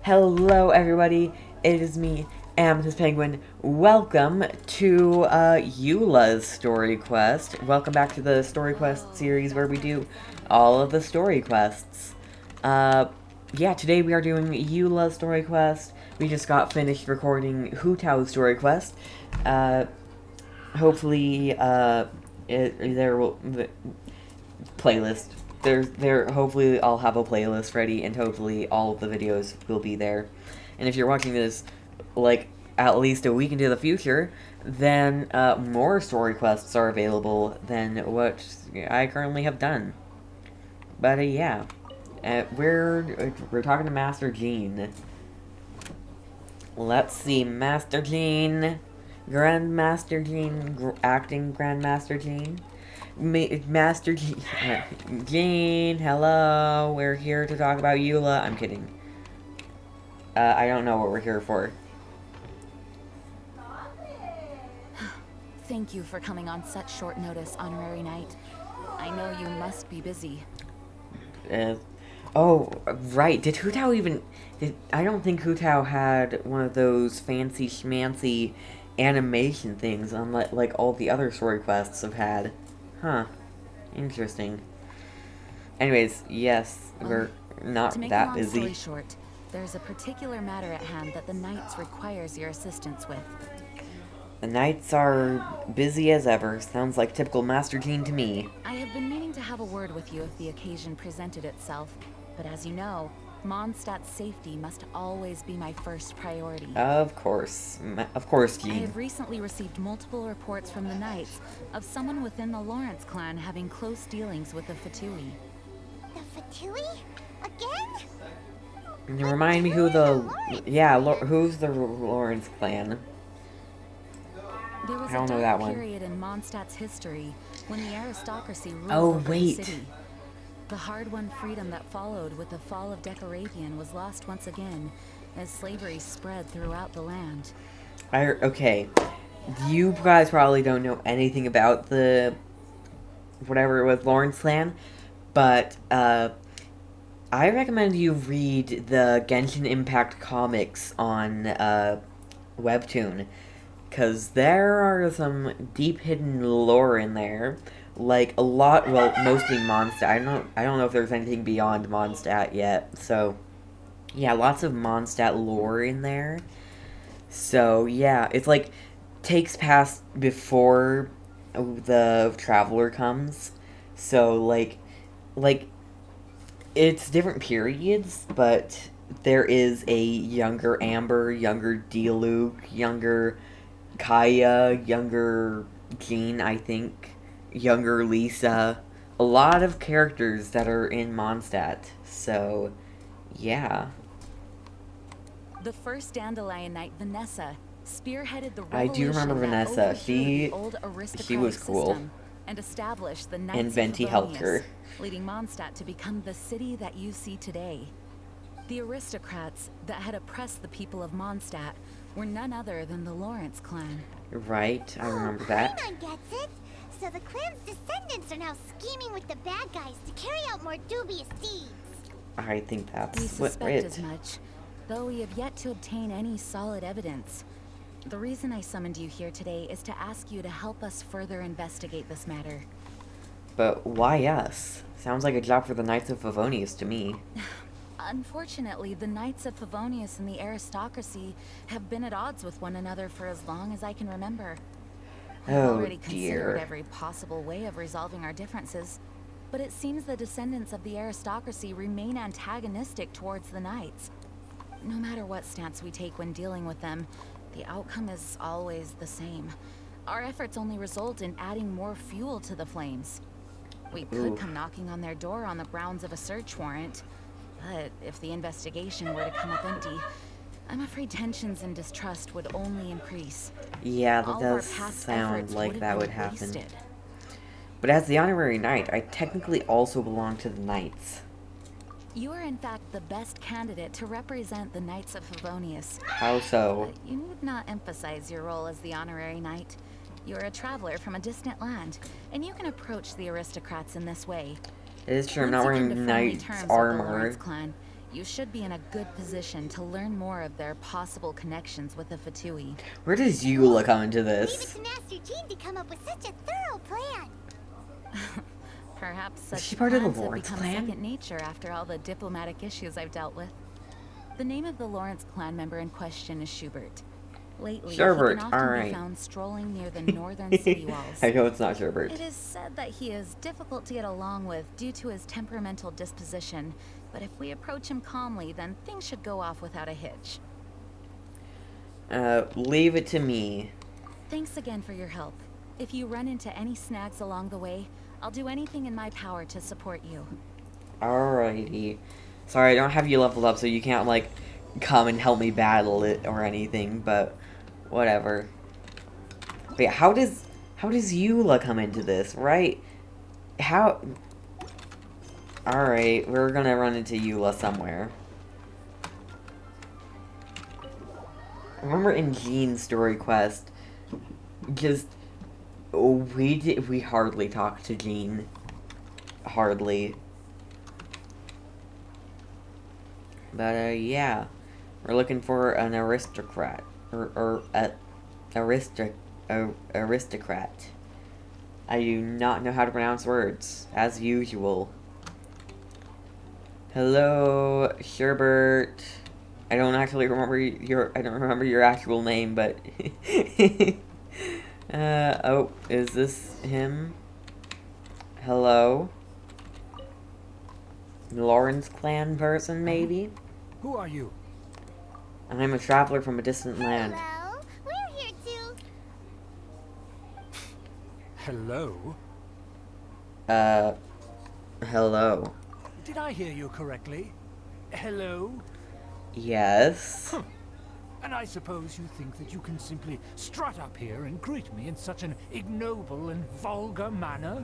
Hello, everybody. It is me, Amethyst Penguin. Welcome to Eula's Story Quest. Welcome back to the Story Quest series where we do all of the story quests. Yeah, today we are doing Eula's Story Quest. We just got finished recording Hu Tao's Story Quest. Hopefully, there will playlist. Hopefully I'll have a playlist ready, and hopefully all of the videos will be there. And if you're watching this, like, at least a week into the future, then more story quests are available than what I currently have done. But yeah, we're talking to Master Gene. Let's see, Master Gene, Grandmaster Gene, acting Grandmaster Gene. Master Gene, hello. We're here to talk about Eula. I'm kidding. I don't know what we're here for. Thank you for coming on such short notice, Honorary Knight. I know you must be busy. Oh, right. Did Hu Tao even... I don't think Hu Tao had one of those fancy schmancy animation things, unlike like all the other story quests have had. Huh. Interesting. Anyways, yes, we're not that busy. To make a long story short, there's a particular matter at hand that the Knights requires your assistance with. The Knights are busy as ever. Sounds like typical Master Gene to me. I have been meaning to have a word with you if the occasion presented itself, but as you know, Mondstadt's safety must always be my first priority. Of course, Gene. I have recently received multiple reports from the Knights of someone within the Lawrence clan having close dealings with the Fatui. The Fatui? Again? You remind me who the... Yeah, who's the Lawrence clan? There was I don't a know dark that one. period in Mondstadt's history when the aristocracy ruled over the city. The hard-won freedom that followed with the fall of Decoravian was lost once again, as slavery spread throughout the land. Okay. You guys probably don't know anything about the... whatever it was, Lawrence clan, but, I recommend you read the Genshin Impact comics on, Webtoon, because there are some deep hidden lore in there. Like, a lot, well, mostly Mondstadt. I don't know if there's anything beyond Mondstadt yet, so, yeah, lots of Mondstadt lore in there. So, yeah, it's like, takes place before the Traveler comes, so, like, it's different periods, but there is a younger Amber, younger Diluc, younger Kaya, younger Jean, I think, younger Lisa, a lot of characters that are in Mondstadt, so, yeah. The first Dandelion Knight, Vanessa, spearheaded the I do remember Vanessa. She was cool. And established the Knights and Venti of helped her, leading Mondstadt to become the city that you see today. The aristocrats that had oppressed the people of Mondstadt were none other than the Lawrence clan. Right, I remember that. Paimon gets it. So the clan's descendants are now scheming with the bad guys to carry out more dubious deeds. I think that's We what suspect as much, though we have yet to obtain any solid evidence. The reason I summoned you here today is to ask you to help us further investigate this matter. But why us? Sounds like a job for the Knights of Favonius to me. Unfortunately, the Knights of Favonius and the aristocracy have been at odds with one another for as long as I can remember. We've already considered every possible way of resolving our differences, but it seems the descendants of the aristocracy remain antagonistic towards the Knights. No matter what stance we take when dealing with them, the outcome is always the same. Our efforts only result in adding more fuel to the flames. We could come knocking on their door on the grounds of a search warrant, but if the investigation were to come up empty, I'm afraid tensions and distrust would only increase. Yeah, that does sound like that would happen. Wasted. But as the honorary knight, I technically also belong to the Knights. You are in fact the best candidate to represent the Knights of Favonius. How so? You need not emphasize your role as the honorary knight. You're a traveler from a distant land, and you can approach the aristocrats in this way. It is true, I'm not wearing knight's armor. Clan, You should be in a good position to learn more of their possible connections with the Fatui. Where does Eula come into Leave it this? to Master Jean to come up with such a thorough plan. Perhaps Is such she part of the plans have Lawrence become clan? second nature after all the diplomatic issues I've dealt with. The name of the Lawrence clan member in question is Schubert. Lately, Sherbert, he can often alright. be found strolling near the northern city walls. I know it's not Sherbert. It is said that he is difficult to get along with due to his temperamental disposition, but if we approach him calmly, then things should go off without a hitch. Leave it to me. Thanks again for your help. If you run into any snags along the way, I'll do anything in my power to support you. Alrighty. Sorry, I don't have you leveled up, so you can't, like, come and help me battle it or anything, but whatever. But yeah, how does Eula come into this, right? How... Alright, we're gonna run into Eula somewhere. Remember in Jean's story quest, just... We hardly talked to Jean. Hardly. But, yeah. We're looking for an aristocrat. Aristocrat. I do not know how to pronounce words, as usual. Hello, Sherbert. I don't actually remember your actual name, but oh, is this him? Hello? Lawrence clan person, maybe? Who are you? I'm a traveler from a distant land. Hello? We're here too. Hello? Hello. Did I hear you correctly? Hello? Yes. And I suppose you think that you can simply strut up here and greet me in such an ignoble and vulgar manner?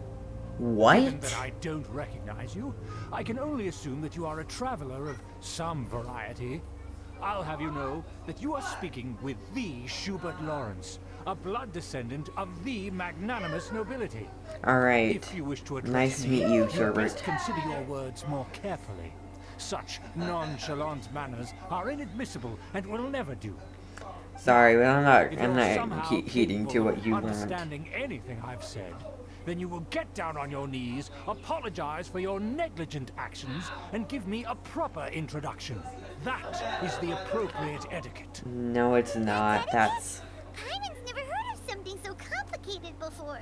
Given What? that I don't recognize you, I can only assume that you are a traveler of some variety. I'll have you know that you are speaking with the Schubert Lawrence, a blood descendant of the magnanimous nobility. Alright. If you wish to address Nice to me, meet you, you'd Sherbert. best consider your words more carefully. Such nonchalant manners are inadmissible and will never do. Sorry, but I'm If you're not somehow heeding to capable what of you want. understanding anything I've said, then you will get down on your knees, apologize for your negligent actions, and give me a proper introduction. That is the appropriate etiquette. No, it's not. That's... Paimon's never heard of something so complicated before.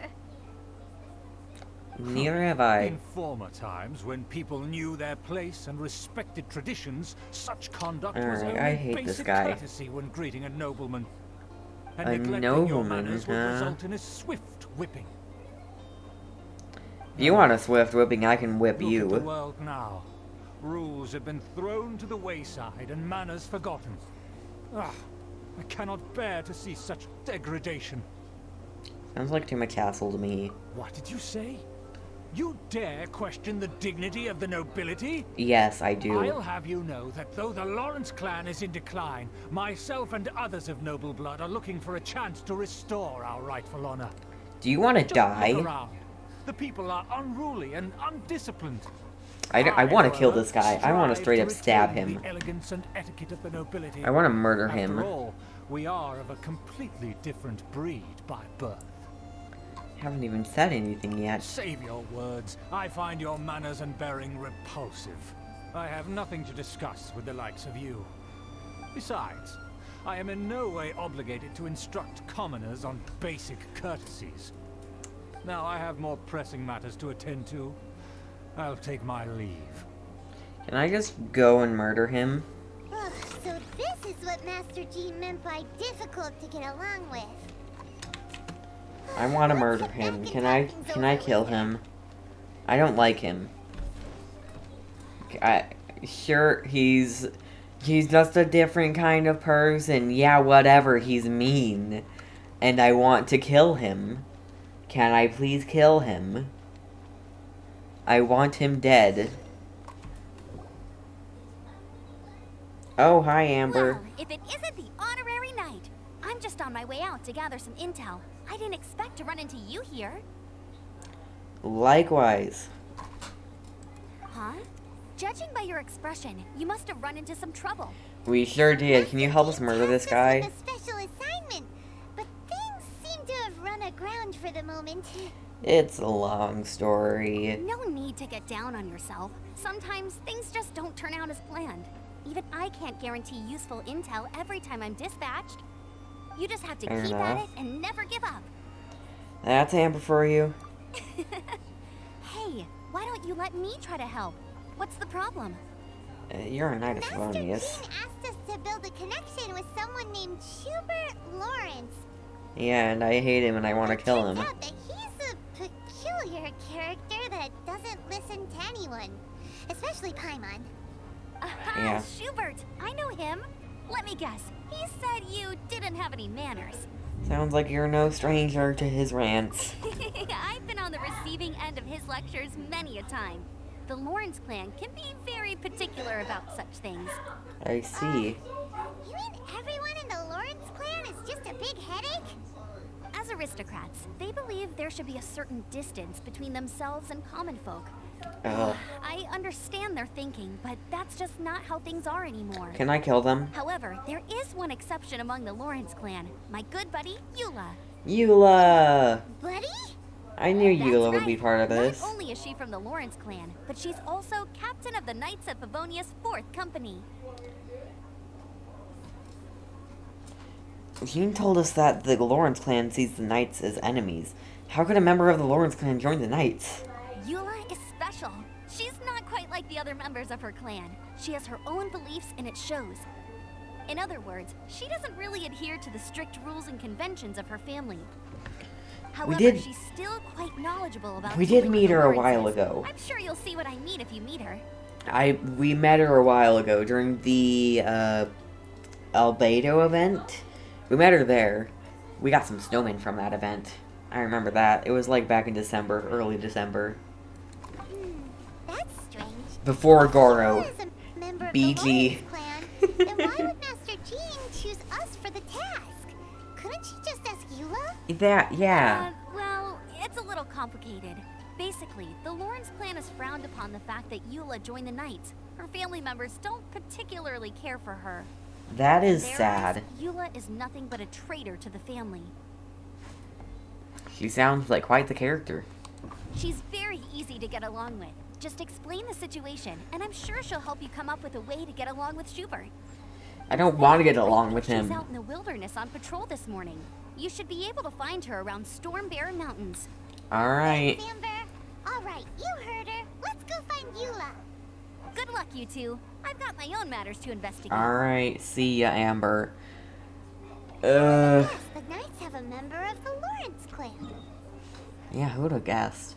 Neither have I. In former times, when people knew their place and respected traditions, such conduct was Alright, only I hate this basic guy. courtesy when greeting a nobleman. And A neglecting your nobleman, manners would huh? result in a swift whipping. If you want a swift whipping, I can whip Look at the you. world now. Rules have been thrown to the wayside and manners forgotten. Ah, I cannot bear to see such degradation. Sounds like too much hassle to me. What did you say? You dare question the dignity of the nobility? Yes, I do. I'll have you know that though the Lawrence clan is in decline, myself and others of noble blood are looking for a chance to restore our rightful honor. Do you want to Just die? look around. The people are unruly and undisciplined. I want to kill however, this guy. I want to strive straight up stab retain him. The elegance and etiquette of the nobility. I want to murder After him. all, we are of a completely different breed by birth. Haven't even said anything yet. Save your words. I find your manners and bearing repulsive. I have nothing to discuss with the likes of you. Besides, I am in no way obligated to instruct commoners on basic courtesies. Now I have more pressing matters to attend to. I'll take my leave. Can I just go and murder him? Ugh, so this is what Master Jean meant by difficult to get along with. I want to Let's murder get him. back Can and I talking's kill over with. him? I don't like him. Sure, he's just a different kind of person. Yeah, whatever. He's mean, and I want to kill him. Can I please kill him? I want him dead. Oh, hi, Amber. Well, if it isn't the honorary knight. I'm just on my way out to gather some intel. I didn't expect to run into you here. Likewise. Huh? Judging by your expression, you must have run into some trouble. We sure did. Can you help us murder this guy? A special assignment, but things seem to have run aground for the moment. It's a long story. No need to get down on yourself. Sometimes things just don't turn out as planned. Even I can't guarantee useful intel every time I'm dispatched. You just have to Fair keep enough. at it and never give up. That's Amber for you. Hey, why don't you let me try to help? What's the problem? You're a knight of Master Favonius. Jean asked us to build a connection with someone named Schubert Lawrence. Yeah, and I hate him and I want to kill him. Turns out that he's a peculiar character that doesn't listen to anyone, especially Paimon. Aha, Yeah. Schubert! I know him. Let me guess. He said you didn't have any manners. Sounds like you're no stranger to his rants. I've been on the receiving end of his lectures many a time. The Lawrence clan can be very particular about such things. I see. You mean everyone in the Lawrence clan is just a big headache? As aristocrats, they believe there should be a certain distance between themselves and common folk. Ugh. I understand their thinking, but that's just not how things are anymore. Can I kill them? However, there is one exception among the Lawrence clan. My good buddy, Eula. Eula! Buddy? I knew That's Eula would be right. part of this. Not only is she from the Lawrence clan, but she's also captain of the Knights of Favonius 4th Company. Jean told us that the Lawrence clan sees the knights as enemies. How could a member of the Lawrence clan join the knights? Eula is special. She's not quite like the other members of her clan. She has her own beliefs and it shows. In other words, she doesn't really adhere to the strict rules and conventions of her family. However, she's still quite knowledgeable about We did dealing meet with the her a while Lawrences. ago. I'm sure you'll see what I mean if you meet her. We met her a while ago during the Albedo event. We met her there. We got some snowmen from that event. I remember that. It was like back in December, early December. That's strange. Before Goro. As a member of BG. the Lawrence clan, then why would Master Jean choose us for the task? Couldn't she just ask Eula? Yeah. Well, it's a little complicated. Basically, the Lawrence clan has frowned upon the fact that Eula joined the Knights. Her family members don't particularly care for her. That is Their sad. eyes, Eula is nothing but a traitor to the family. She sounds like quite the character. She's very easy to get along with. Just explain the situation, and I'm sure she'll help you come up with a way to get along with Schubert. I don't want to get along with She's him. out in the wilderness on patrol this morning. You should be able to find her around Storm Bear Mountains. Alright. Amber? Alright, you heard her. Let's go find Eula. Good luck, you two. I've got my own matters to investigate. Alright, see ya, Amber. Yes, the Knights have a member of the Lawrence clan. Yeah, who would have guessed?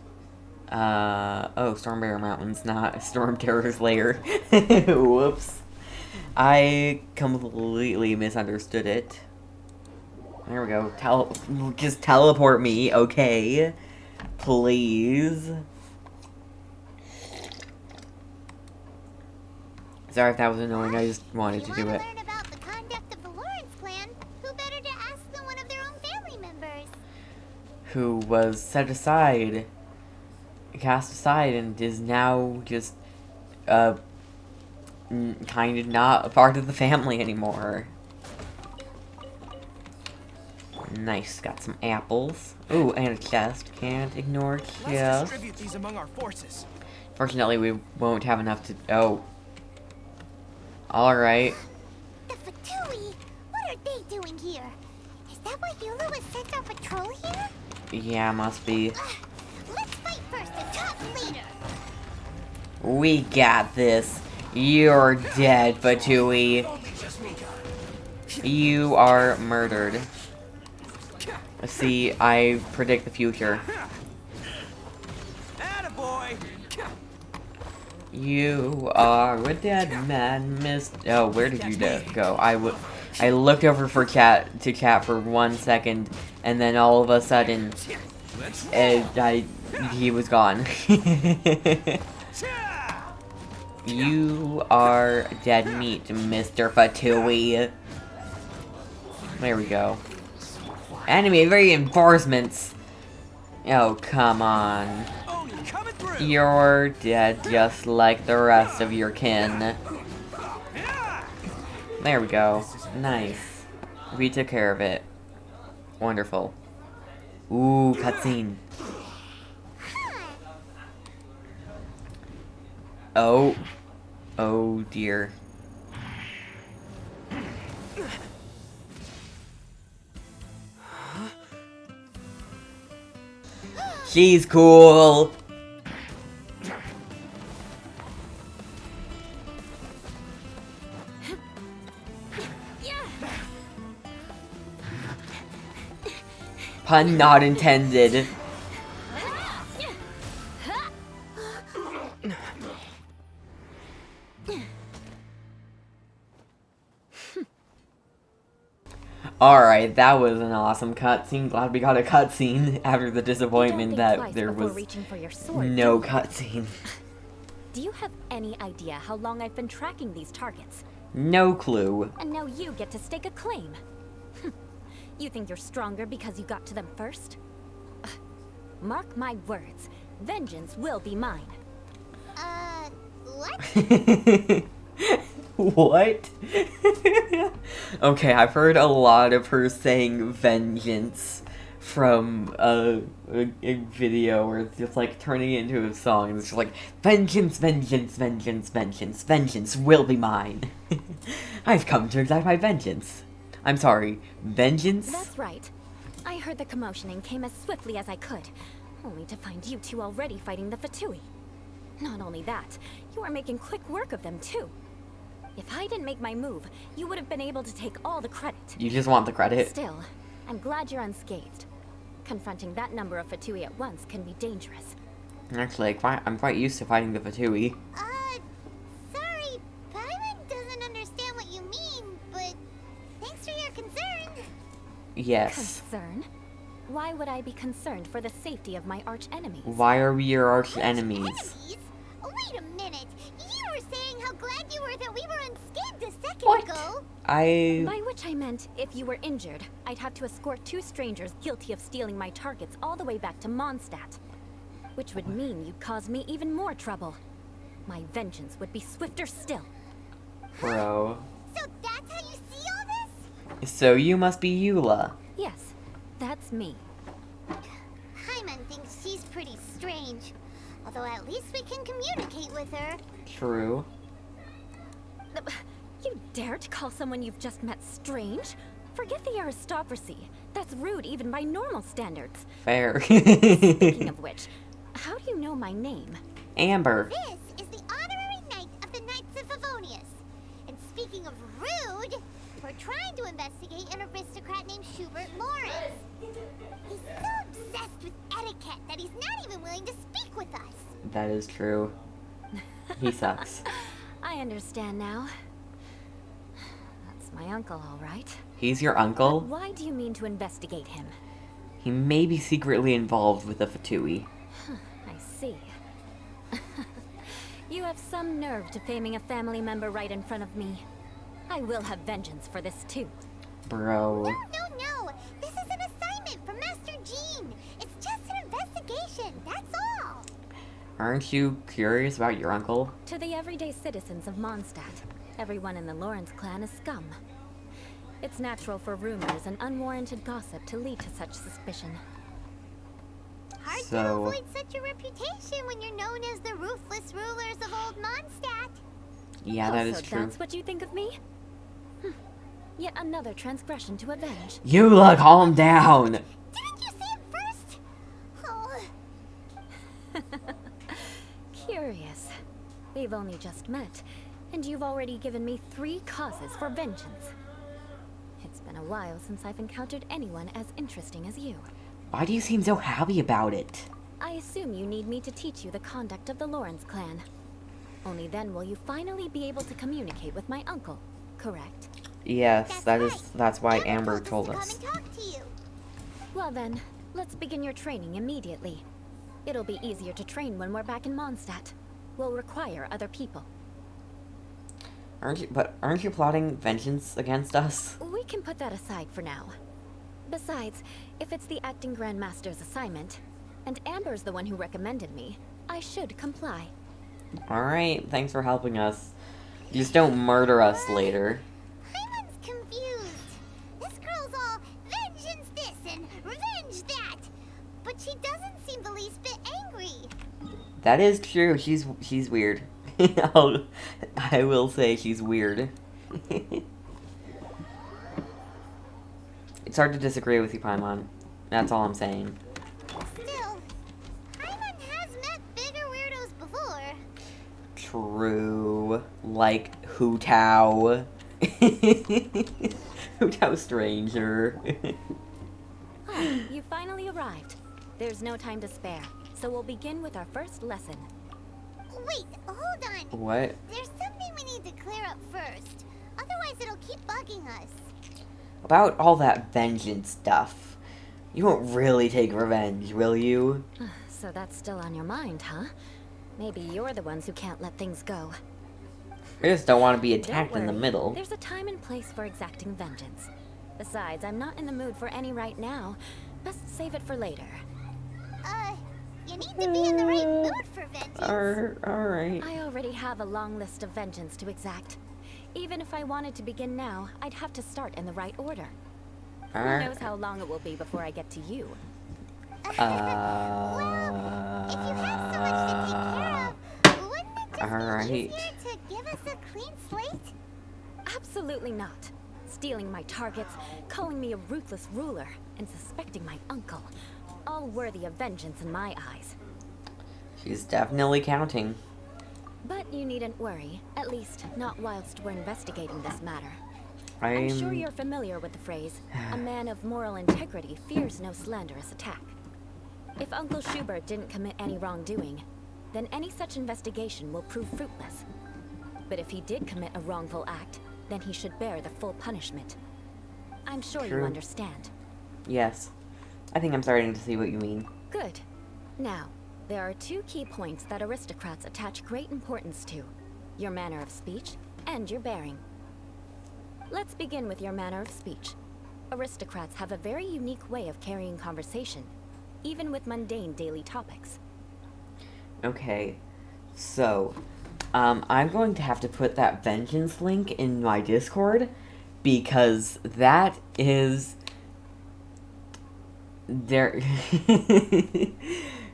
Oh, Storm Bear Mountains, not Storm Terror's Lair. Whoops. I completely misunderstood it. There we go. Just teleport me, okay? Please. Sorry if that was annoying, I just wanted to If do you it. want to learn about the conduct of the Lawrence clan, who better to ask than one of their own family members? Who was set aside, cast aside, and is now just, kind of not a part of the family anymore. Nice, got some apples. Ooh, and a chest. Can't ignore Let's chest. distribute these among our forces. Fortunately, we won't have enough to. Oh. Alright. The Fatui? What are they doing here? Is that why Eula was sent on patrol here? Yeah, must be. Let's fight first and talk later. We got this. You're dead, Fatui. You are murdered. See, I predict the future. Attaboy! You are a dead man, Miss. Oh, where did you go? I looked over for chat for 1 second, and then all of a sudden, he was gone. You are dead meat, Mr. Fatui. There we go. Enemy reinforcements. Oh, come on. Oni coming through! You're dead just like the rest of your kin. There we go. Nice. We took care of it. Wonderful. Ooh, cutscene. Oh. Oh dear. She's cool. Pun not intended. Alright, that was an awesome cutscene. Glad we got a cutscene after the disappointment that there was no cutscene. Do you have any idea how long I've been tracking these targets? No clue. And now you get to stake a claim. You think you're stronger because you got to them first? Mark my words, vengeance will be mine. What? What? Okay, I've heard a lot of her saying vengeance from a video where it's just like turning it into a song and it's just like vengeance, vengeance, vengeance, vengeance, vengeance will be mine. I've come to exact my vengeance. I'm sorry, vengeance? That's right. I heard the commotion and came as swiftly as I could, only to find you two already fighting the Fatui. Not only that, you are making quick work of them too. If I didn't make my move, you would have been able to take all the credit. You just want the credit? Still, I'm glad you're unscathed. Confronting that number of Fatui at once can be dangerous. Actually, I'm quite used to fighting the Fatui. Sorry, Paimon doesn't understand what you mean, but thanks for your concern. Yes. Concern? Why would I be concerned for the safety of my arch enemies? Why are we your arch enemies? Enemies? Wait a minute. You were saying how glad you were that we were unscathed a second What? ago. By which I meant, if you were injured, I'd have to escort two strangers guilty of stealing my targets all the way back to Mondstadt. Which would mean you'd cause me even more trouble. My vengeance would be swifter still. Bro. So that's how you see all this? So you must be Eula. Yes, that's me. Paimon thinks she's pretty strange. Although at least we can communicate with her. True. You dare to call someone you've just met strange? Forget the aristocracy. That's rude even by normal standards. Fair. Speaking of which, how do you know my name? Amber. This is the honorary knight of the Knights of Favonius. And speaking of rude, we're trying to investigate an aristocrat named Schubert Lawrence. He's so obsessed with etiquette that he's not even willing to speak with us. That is true. He sucks. I understand now. That's my uncle, all right. He's your uncle? But why do you mean to investigate him? He may be secretly involved with the Fatui. I see. You have some nerve to faming a family member right in front of me. I will have vengeance for this too. Bro. No. This is an assignment from Master Jean. It's just an investigation, that's all. Aren't you curious about your uncle? To the everyday citizens of Mondstadt, everyone in the Lawrence clan is scum. It's natural for rumors and unwarranted gossip to lead to such suspicion. Hard to So- avoid such a reputation when you're known as the ruthless rulers of Old Mondstadt. Yeah, that Oh, is so true. that's what you think of me? Yet another transgression to avenge. Eula, calm down! Didn't you say it first? Oh, Curious. We've only just met, and you've already given me 3 causes for vengeance. It's been a while since I've encountered anyone as interesting as you. Why do you seem so happy about it? I assume you need me to teach you the conduct of the Lawrence clan. Only then will you finally be able to communicate with my uncle, correct? Yes, right. that's why Amber told told us us. to come and talk to you. Well then, let's begin your training immediately. It'll be easier to train when we're back in Mondstadt. We'll require other people. Aren't you plotting vengeance against us? We can put that aside for now. Besides, if it's the acting Grand Master's assignment, and Amber's the one who recommended me, I should comply. Alright, thanks for helping us. Just don't murder us later. Paimon's confused. This girl's all vengeance this and revenge that. But she doesn't seem the least bit angry. That is true. She's weird. I will say she's weird. It's hard to disagree with you, Paimon. That's all I'm saying. Still, Paimon has met bigger weirdos before. True. Like Hu Tao. Hu Tao Stranger. Ah, you finally arrived. There's no time to spare, so we'll begin with our first lesson. Wait, hold on. What? There's something we need to clear up first. Otherwise, it'll keep bugging us. About all that vengeance stuff. You won't really take revenge, will you? So that's still on your mind, huh? Maybe you're the ones who can't let things go. I just don't want to be Don't attacked in the worry. middle. There's a time and place for exacting vengeance. Besides, I'm not in the mood for any right now. Best save it for later. You need to be in the right mood for vengeance. Alright. I already have a long list of vengeance to exact. Even if I wanted to begin now, I'd have to start in the right order. Who knows how long it will be before I get to you? Well, if you have so much to take care of, wouldn't it just be easier to give us a clean slate? Absolutely not. Stealing my targets, calling me a ruthless ruler, and suspecting my uncle. All worthy of vengeance in my eyes. She's definitely counting. But you needn't worry, at least not whilst we're investigating this matter. I'm sure you're familiar with the phrase, a man of moral integrity fears no slanderous attack. If Uncle Schubert didn't commit any wrongdoing, then any such investigation will prove fruitless. But if he did commit a wrongful act, then he should bear the full punishment. I'm sure you understand. Yes. I think I'm starting to see what you mean. Good. Now, there are two key points that aristocrats attach great importance to. Your manner of speech and your bearing. Let's begin with your manner of speech. Aristocrats have a very unique way of carrying conversation, even with mundane daily topics. Okay. So, I'm going to have to put that vengeance link in my Discord, because that is... There...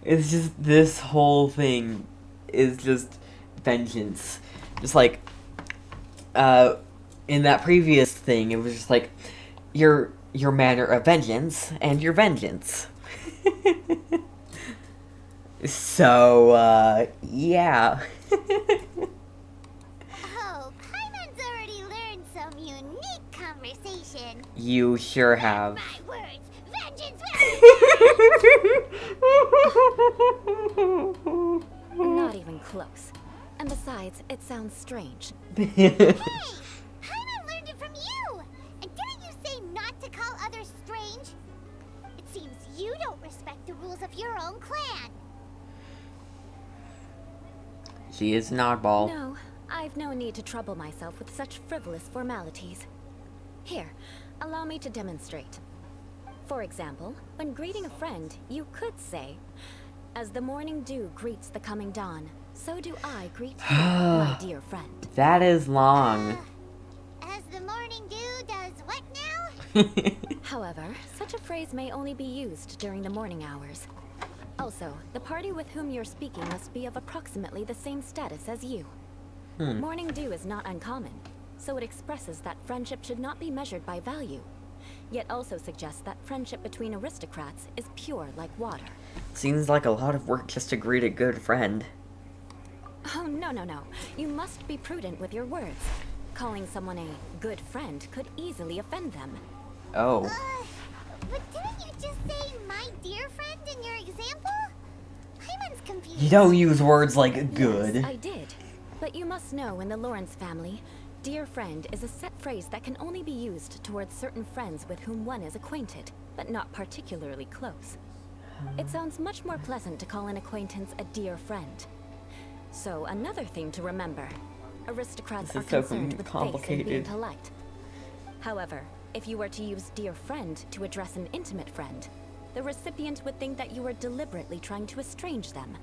It's just, this whole thing is just vengeance. Just like, in that previous thing, it was just like, your manner of vengeance and your vengeance. So, yeah. Oh, Paimon's already learned some unique conversation. You sure have. My words, vengeance Not even close. And besides, it sounds strange. Hey, Paimon learned it from you. And didn't you say not to call others strange? It seems you don't respect the rules of your own clan. She is an oddball. No, I've no need to trouble myself with such frivolous formalities. Here, allow me to demonstrate. For example, when greeting a friend, you could say, "As the morning dew greets the coming dawn, so do I greet you, my dear friend." That is long. As the morning dew does what now? However, such a phrase may only be used during the morning hours. Also, the party with whom you're speaking must be of approximately the same status as you. Morning dew is not uncommon, so it expresses that friendship should not be measured by value, yet also suggests that friendship between aristocrats is pure like water. Seems like a lot of work just to greet a good friend. Oh, no. You must be prudent with your words. Calling someone a good friend could easily offend them. Oh. But didn't you just say my dear friend in your example? Paimon's confused. You don't use words like good. Yes, I did. But you must know in the Lawrence family, dear friend is a set phrase that can only be used towards certain friends with whom one is acquainted, but not particularly close. It sounds much more pleasant to call an acquaintance a dear friend. So another thing to remember, aristocrats are concerned with face and being polite. However, if you were to use dear friend to address an intimate friend, the recipient would think that you were deliberately trying to estrange them.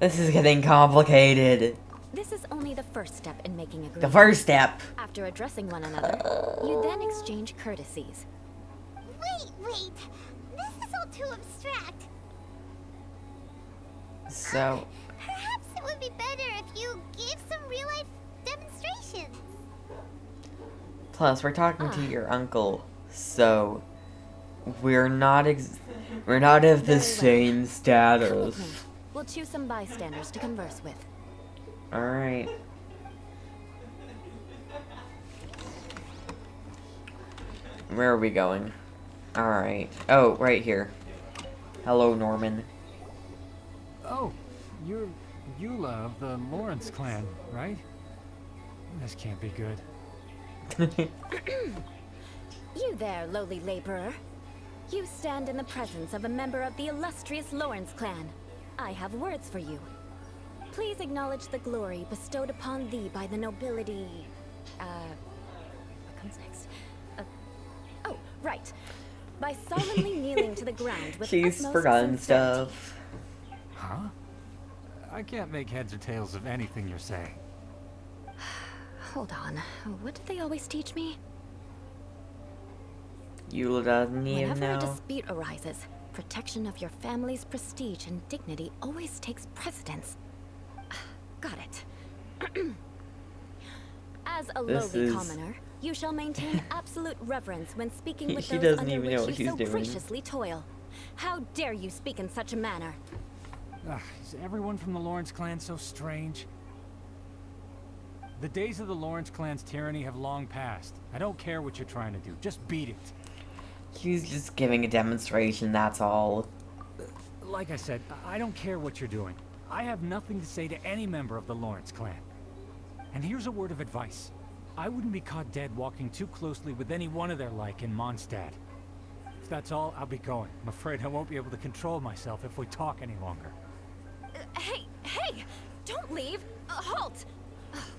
This is getting complicated. This is only the first step in making agreements. The first step. After addressing one another, you then exchange courtesies. Wait. This is all too abstract. So, Perhaps it would be better if you gave some real-life demonstrations. plus we're talking to your uncle, so we're not of the Very well. same Come with status. me. We'll choose some bystanders to converse with. All right. Where are we going? All right. Oh, right here. Hello, Norman. Oh, you're Eula of the Lawrence clan, right? This can't be good. You there, lowly laborer. You stand in the presence of a member of the illustrious Lawrence clan. I have words for you. Please acknowledge the glory bestowed upon thee by the nobility... what comes next? Oh, right. By solemnly kneeling to the ground with She's utmost forgotten sincerity. stuff. Huh? I can't make heads or tails of anything you're saying. Hold on. What did they always teach me? Eula doesn't even Whenever a know. dispute arises, protection of your family's prestige and dignity always takes precedence. Got it. As a This lowly is- commoner, you shall maintain absolute reverence when speaking with She those doesn't under even know which what you she's so doing. graciously toil. How dare you speak in such a manner? Is everyone from the Lawrence clan so strange? The days of the Lawrence clan's tyranny have long passed. I don't care what you're trying to do. Just beat it. She's just giving a demonstration, that's all. Like I said, I don't care what you're doing. I have nothing to say to any member of the Lawrence clan. And here's a word of advice. I wouldn't be caught dead walking too closely with any one of their like in Mondstadt. If that's all, I'll be going. I'm afraid I won't be able to control myself if we talk any longer. Hey! Don't leave! Halt!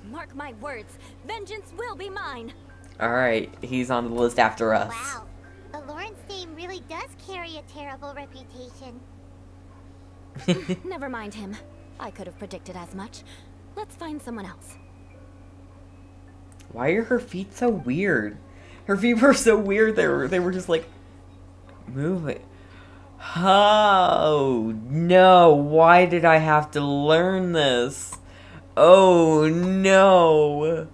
Mark my words, vengeance will be mine! Alright, he's on the list after us. Wow, the Lawrence name really does carry a terrible reputation. Never mind him. I could have predicted as much. Let's find someone else. Why are her feet so weird? Her feet were so weird, they were just like moving. Oh no, why did I have to learn this? Oh no.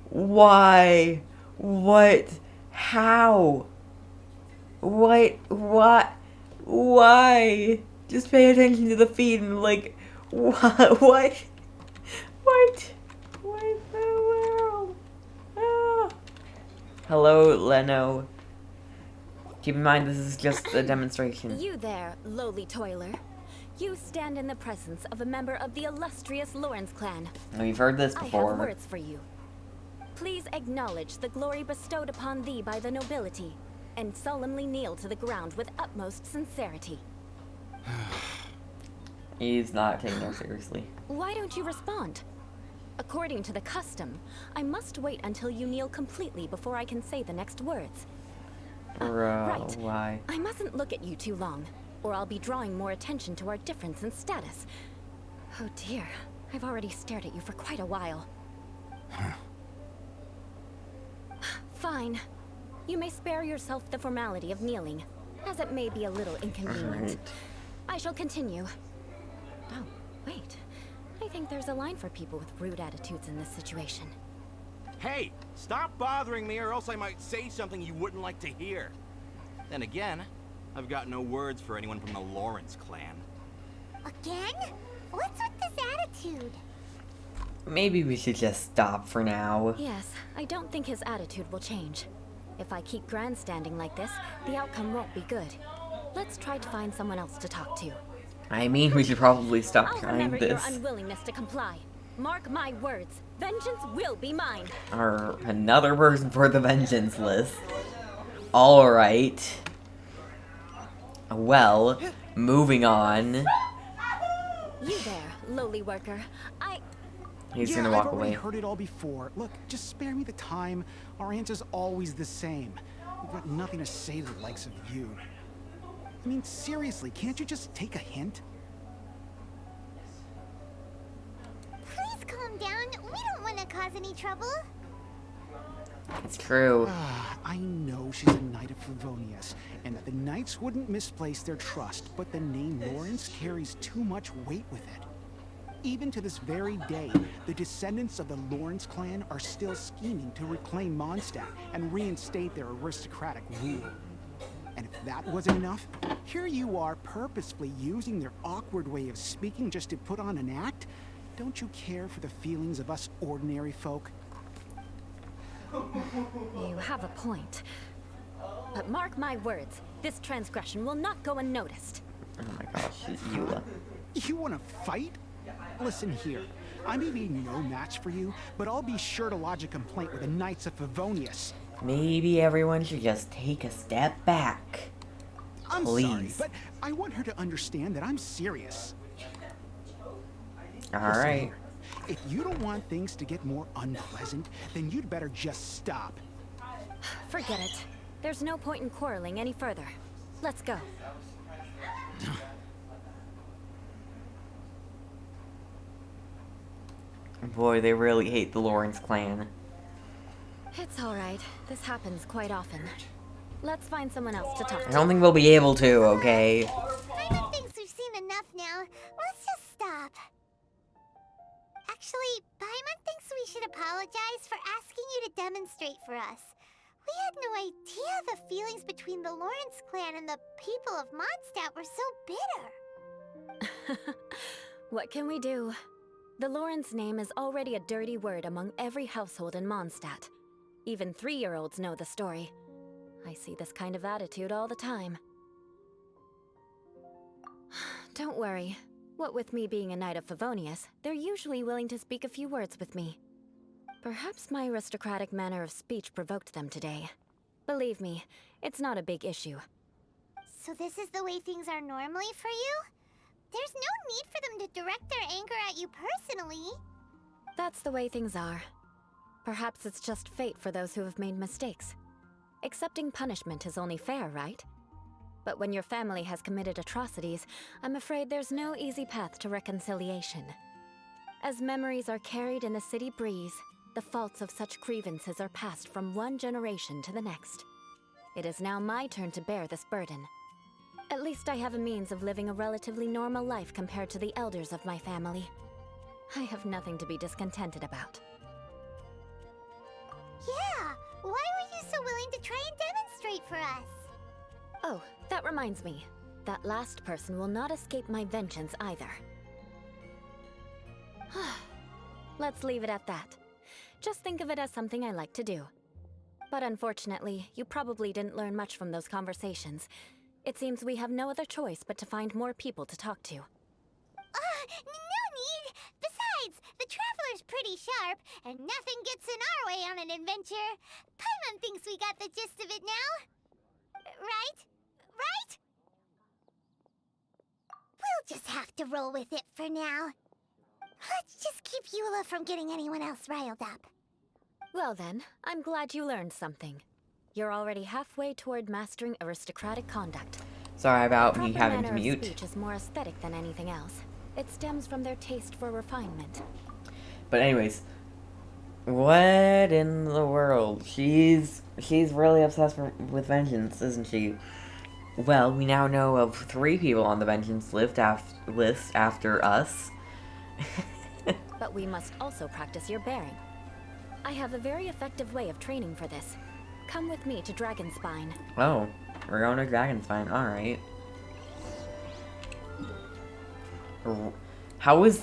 Why? What? How? What? Why? Just pay attention to the feet and like, what? What? What? What in the world? Ah. Hello, Leno. Keep in mind, this is just a demonstration. You there, lowly toiler. You stand in the presence of a member of the illustrious Lawrence clan. We've heard this I have before. words for you. Please acknowledge the glory bestowed upon thee by the nobility, and solemnly kneel to the ground with utmost sincerity. He's not taking her seriously. Why don't you respond? According to the custom, I must wait until you kneel completely before I can say the next words. Bro, right. why? I mustn't look at you too long, or I'll be drawing more attention to our difference in status. Oh dear, I've already stared at you for quite a while. Fine. You may spare yourself the formality of kneeling, as it may be a little inconvenient. Alright. I shall continue. Oh, wait. I think there's a line for people with rude attitudes in this situation. Hey, stop bothering me or else I might say something you wouldn't like to hear. Then again, I've got no words for anyone from the Lawrence clan. Again? What's with this attitude? Maybe we should just stop for now. Yes, I don't think his attitude will change. If I keep grandstanding like this, the outcome won't be good. Let's try to find someone else to talk to. I mean, we should probably stop I'll trying remember your this. unwillingness to comply. Mark my words, vengeance will be mine. Or another person for the vengeance list. Alright. Well, moving on. You there, lowly worker. He's Yeah, gonna walk I've already away. heard it all before. Look, just spare me the time. Our answer's always the same. We've got nothing to say to the likes of you. I mean, seriously, can't you just take a hint? cause any trouble. It's true. I know she's a Knight of Favonius, and that the Knights wouldn't misplace their trust, but the name Lawrence carries too much weight with it. Even to this very day, the descendants of the Lawrence clan are still scheming to reclaim Mondstadt and reinstate their aristocratic rule. And if that wasn't enough, here you are purposefully using their awkward way of speaking just to put on an act? Don't you care for the feelings of us ordinary folk? You have a point. But mark my words, this transgression will not go unnoticed. Oh my gosh, Eula. You want to fight? Listen here. I may be no match for you, but I'll be sure to lodge a complaint with the Knights of Favonius. Maybe everyone should just take a step back. I'm Please. sorry, but I want her to understand that I'm serious. All Listen right. here. If you don't want things to get more unpleasant, then you'd better just stop. Forget it. There's no point in quarreling any further. Let's go. Boy, they really hate the Lawrence clan. It's alright. This happens quite often. Let's find someone else to talk I to. don't think we'll be able to, okay? Paimon thinks we've seen enough now. Let's just stop. Actually, Paimon thinks we should apologize for asking you to demonstrate for us. We had no idea the feelings between the Lawrence clan and the people of Mondstadt were so bitter. What can we do? The Lawrence name is already a dirty word among every household in Mondstadt. Even 3-year-olds know the story. I see this kind of attitude all the time. Don't worry. What with me being a Knight of Favonius, they're usually willing to speak a few words with me. Perhaps my aristocratic manner of speech provoked them today. Believe me, it's not a big issue. So this is the way things are normally for you? There's no need for them to direct their anger at you personally. That's the way things are. Perhaps it's just fate for those who have made mistakes. Accepting punishment is only fair, right? But when your family has committed atrocities, I'm afraid there's no easy path to reconciliation. As memories are carried in the city breeze, the faults of such grievances are passed from one generation to the next. It is now my turn to bear this burden. At least I have a means of living a relatively normal life compared to the elders of my family. I have nothing to be discontented about. Yeah, why were you so willing to try and demonstrate for us? Oh, that reminds me. That last person will not escape my vengeance either. Let's leave it at that. Just think of it as something I like to do. But unfortunately, you probably didn't learn much from those conversations. It seems we have no other choice but to find more people to talk to. No need! Besides, the Traveler's pretty sharp, and nothing gets in our way on an adventure. Paimon thinks we got the gist of it now. Right? Right? We'll just have to roll with it for now. Let's just keep Eula from getting anyone else riled up. Well then, I'm glad you learned something. You're already halfway toward mastering aristocratic conduct. Sorry about me Proper having to manner of mute. speech is more aesthetic than anything else. It stems from their taste for refinement. But anyways, what in the world? She's really obsessed with vengeance, isn't she? Well, we now know of 3 people on the vengeance list after us. But we must also practice your bearing. I have a very effective way of training for this. Come with me to Dragonspine. Oh, we're going to Dragonspine. All right. How is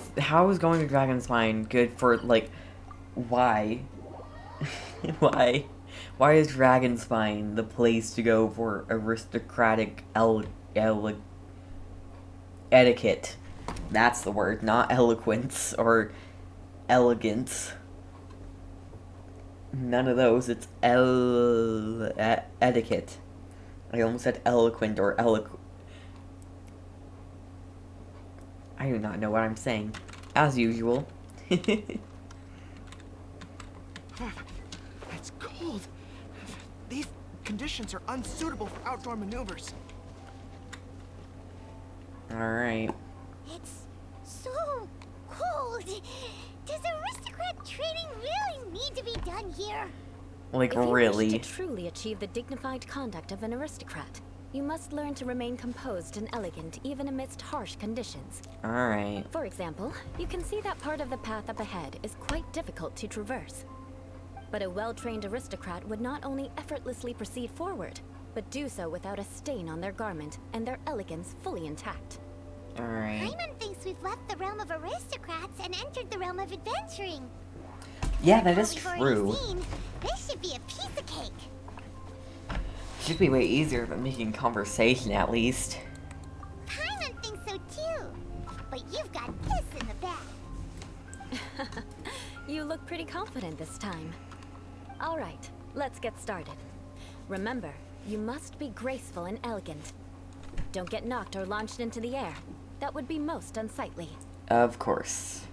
going to Dragonspine good for, like, why? Why is Dragonspine the place to go for aristocratic etiquette? That's the word, not eloquence or elegance. None of those. It's etiquette. I almost said eloquent or I do not know what I'm saying. As usual. It's cold. These conditions are unsuitable for outdoor maneuvers. Alright. It's so cold. Does aristocratic aristocrat training really need to be done here? Like, If you really? wish to truly achieve the dignified conduct of an aristocrat, you must learn to remain composed and elegant even amidst harsh conditions. Alright. For example, you can see that part of the path up ahead is quite difficult to traverse. But a well-trained aristocrat would not only effortlessly proceed forward, but do so without a stain on their garment and their elegance fully intact. Alright. Paimon thinks we've left the realm of aristocrats and entered the realm of adventuring. Yeah, that is From what we've already true. seen, this should be a piece of cake. Should be way easier than making conversation, at least. Paimon thinks so too. But you've got this in the bag. You look pretty confident this time. All right, let's get started. Remember, you must be graceful and elegant. Don't get knocked or launched into the air. That would be most unsightly. Of course.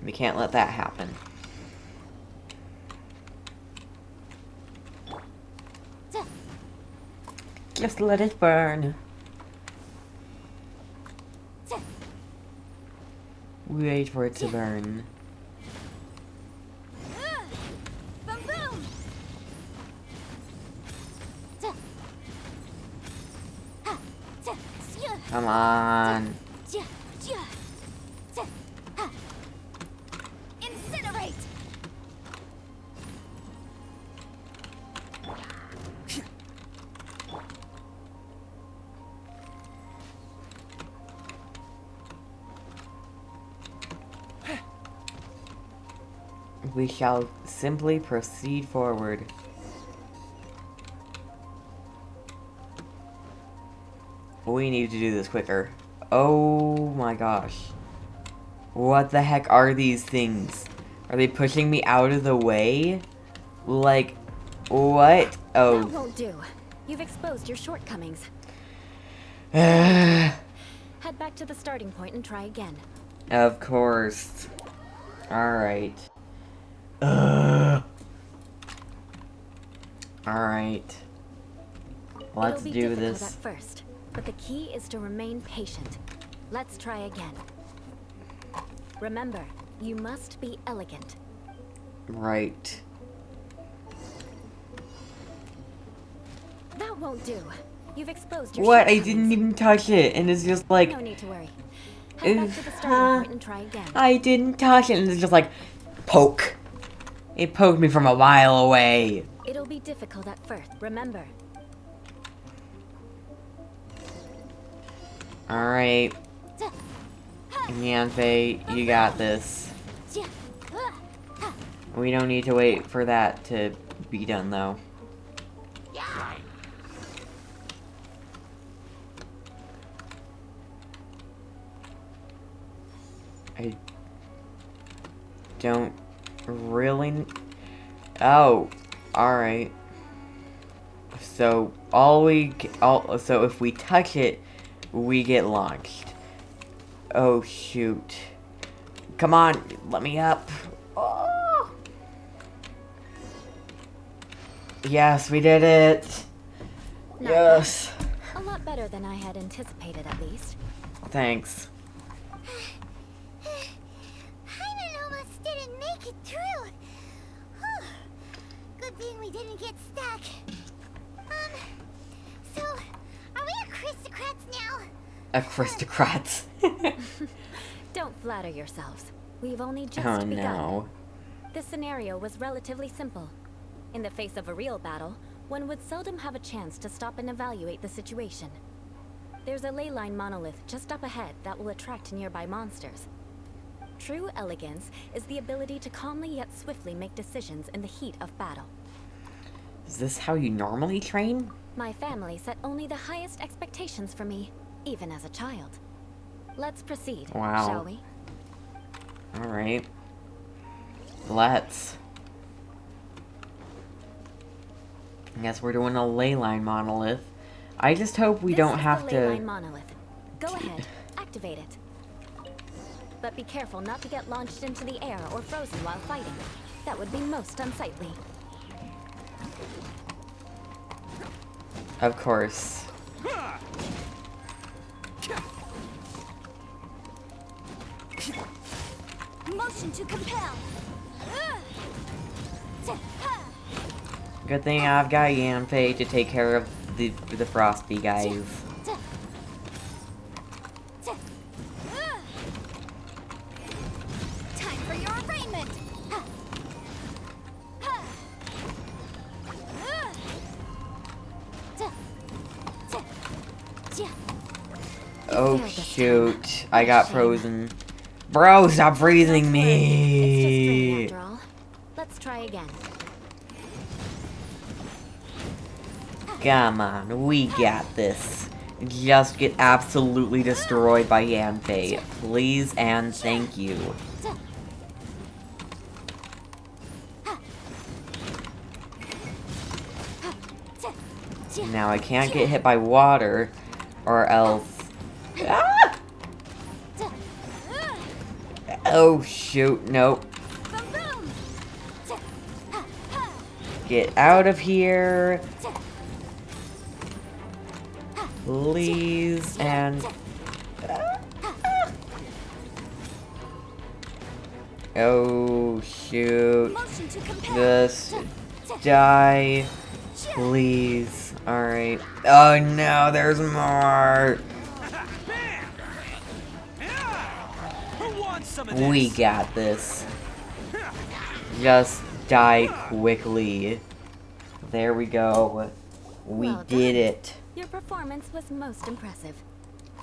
We can't let that happen. Just let it burn. Wait for it to burn. Boom boom. Come on. Incinerate. We shall simply proceed forward. We need to do this quicker. Oh my gosh. What the heck are these things? Are they pushing me out of the way? Like, what? That Oh. won't do. You've exposed your shortcomings. Of Head back to the starting point and try again. course. Alright. Alright. Let's It'll be do difficult this. at first, but the key is to remain patient. Let's try again. Remember, you must be elegant. Right. That won't do. You've exposed your What? I shortcomings. didn't even touch it, and it's just like, No need to worry. Head back to the starting point and try again. I didn't touch it, and it's just like, poke. It poked me from a mile away. It'll be difficult at first, remember. Alright. Yanfei, you got this. We don't need to wait for that to be done, though. I don't really... Oh, alright. So, so if we touch it, we get launched. Oh, shoot. Come on, let me up. Oh. Yes, we did it. Not Yes. A lot better than I had anticipated, at least. Thanks. Paimon almost didn't make it through. Whew. Good thing we didn't get stuck. So, are we aristocrats now? Aristocrats. Don't flatter yourselves. We've only just Oh, begun. no. This scenario was relatively simple. In the face of a real battle, one would seldom have a chance to stop and evaluate the situation. There's a ley line monolith just up ahead that will attract nearby monsters. True elegance is the ability to calmly yet swiftly make decisions in the heat of battle. Is this how you normally train? My family set only the highest expectations for me, even as a child. Let's proceed, Wow. shall we? Alright. Let's. I guess we're doing a ley line monolith. I just hope we don't have This is the ley line to... monolith. Go ahead, activate it. But be careful not to get launched into the air or frozen while fighting. That would be most unsightly. Of course. Motion to compel. Good thing I've got Yanfei to take care of the Frosty guys. Time for your arraignment. Oh shoot, I got frozen. Bro, stop freezing me! It's just training after all. Let's try again. Come on, we got this. Just get absolutely destroyed by Yanfei. Please and thank you. Now I can't get hit by water, or else... Ah! Oh shoot, nope. Get out of here. Please, and... Oh shoot. Just die. Please. Alright. Oh no, there's more. We got this. Just die quickly. There we go. We Well did done. it. Your performance was most impressive.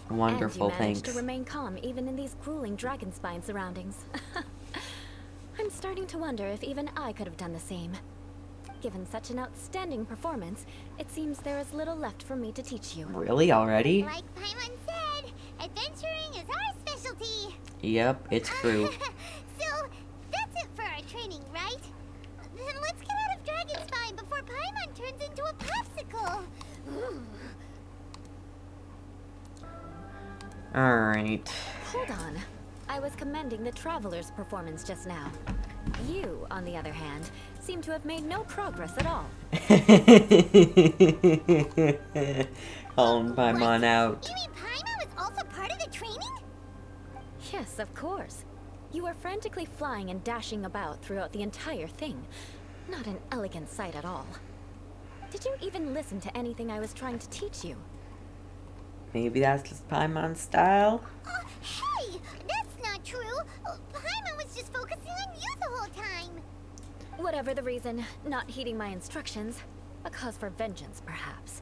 Wonderful, and you managed thanks. to remain calm even in these grueling dragon spine surroundings. I'm starting to wonder if even I could have done the same. Given such an outstanding performance, it seems there is little left for me to teach you. Really, already? Like Paimon said, adventuring is our specialty. Yep, it's true. So, that's it for our training, right? Then let's get out of Dragon Spine before Paimon turns into a popsicle. Alright. Hold on. I was commending the Traveler's performance just now. You, on the other hand, seem to have made no progress at all. Calling Paimon out. You mean Paimon was also part of the training? Yes, of course. You were frantically flying and dashing about throughout the entire thing. Not an elegant sight at all. Did you even listen to anything I was trying to teach you? Maybe that's just Paimon's style? Hey, that's not true. Paimon was just focusing on you the whole time. Whatever the reason, not heeding my instructions. A cause for vengeance, perhaps.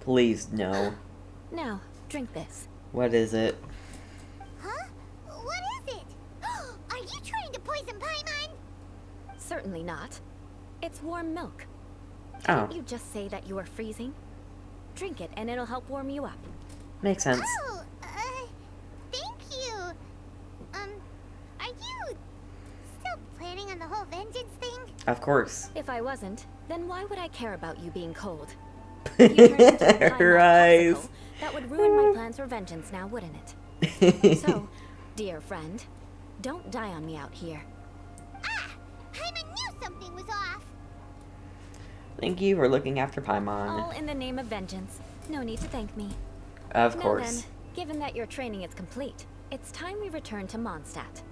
Please, no. Now, drink this. What is it? Huh? What is it? Are you trying to poison Paimon? Certainly not. It's warm milk. Oh, Didn't you just say that you were freezing? Drink it and it'll help warm you up. makes sense. Oh, thank you. Are you still planning on the whole vengeance thing? Of course. If I wasn't, then why would I care about you being cold? If you turned into a pine Her nut eyes. popsicle, that would ruin my plans for vengeance now, wouldn't it? So, dear friend, don't die on me out here. Ah! Paimon knew something was off. Thank you for looking after Paimon. All in the name of vengeance. No need to thank me. Of Now course. then, given that your training is complete, it's time we return to Mondstadt.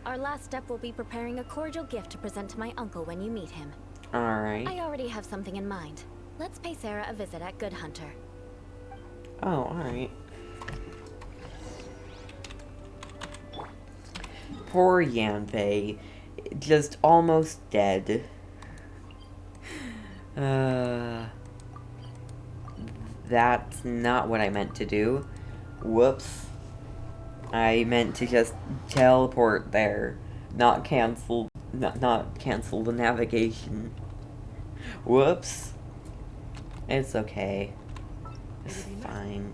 Our last step will be preparing a cordial gift to present to my uncle when you meet him. Alright. I already have something in mind. Let's pay Sarah a visit at Good Hunter. Oh, alright. Poor Yanfei. Just almost dead. That's not what I meant to do. Whoops. I meant to just teleport there. Not cancel the navigation. Whoops. It's okay. It's fine.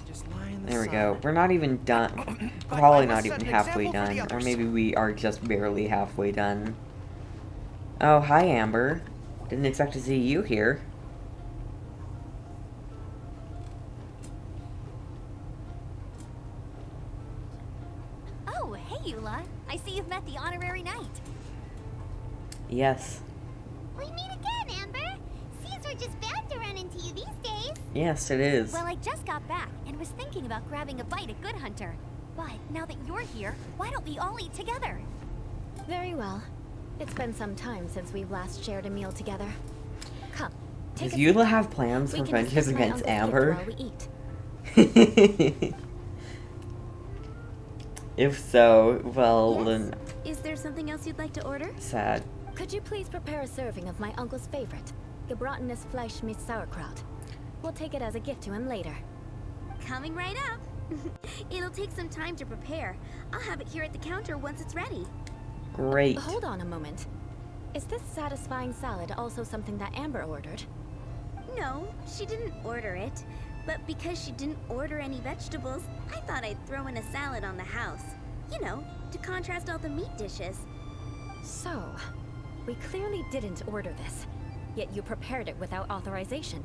Just lie in the There we sun. go. We're not even done. But Probably I must not set even an halfway example for the done. Or others. maybe we are just barely halfway done. Oh, hi Amber. Didn't expect to see you here. Oh, hey, Eula. I see you've met the honorary knight. Yes. We meet again, Amber. Seems we're just bound to run into you these days. Yes, it is. Well, I just got back and was thinking about grabbing a bite at Good Hunter. But now that you're here, why don't we all eat together? Very well. It's been some time since we've last shared a meal together. Come, take Does a seat. Eula have plans We for can vengeance discuss my against uncle's gift Amber? while we eat. If so, well, Yes? then Is there something else you'd like to order? sad. Could you please prepare a serving of my uncle's favorite, gebratenes Fleisch mit Sauerkraut? We'll take it as a gift to him later. Coming right up. It'll take some time to prepare. I'll have it here at the counter once it's ready. Great. Hold on a moment. Is this satisfying salad also something that Amber ordered? No, she didn't order it. But because she didn't order any vegetables, I thought I'd throw in a salad on the house. You know, to contrast all the meat dishes. So, we clearly didn't order this, yet you prepared it without authorization.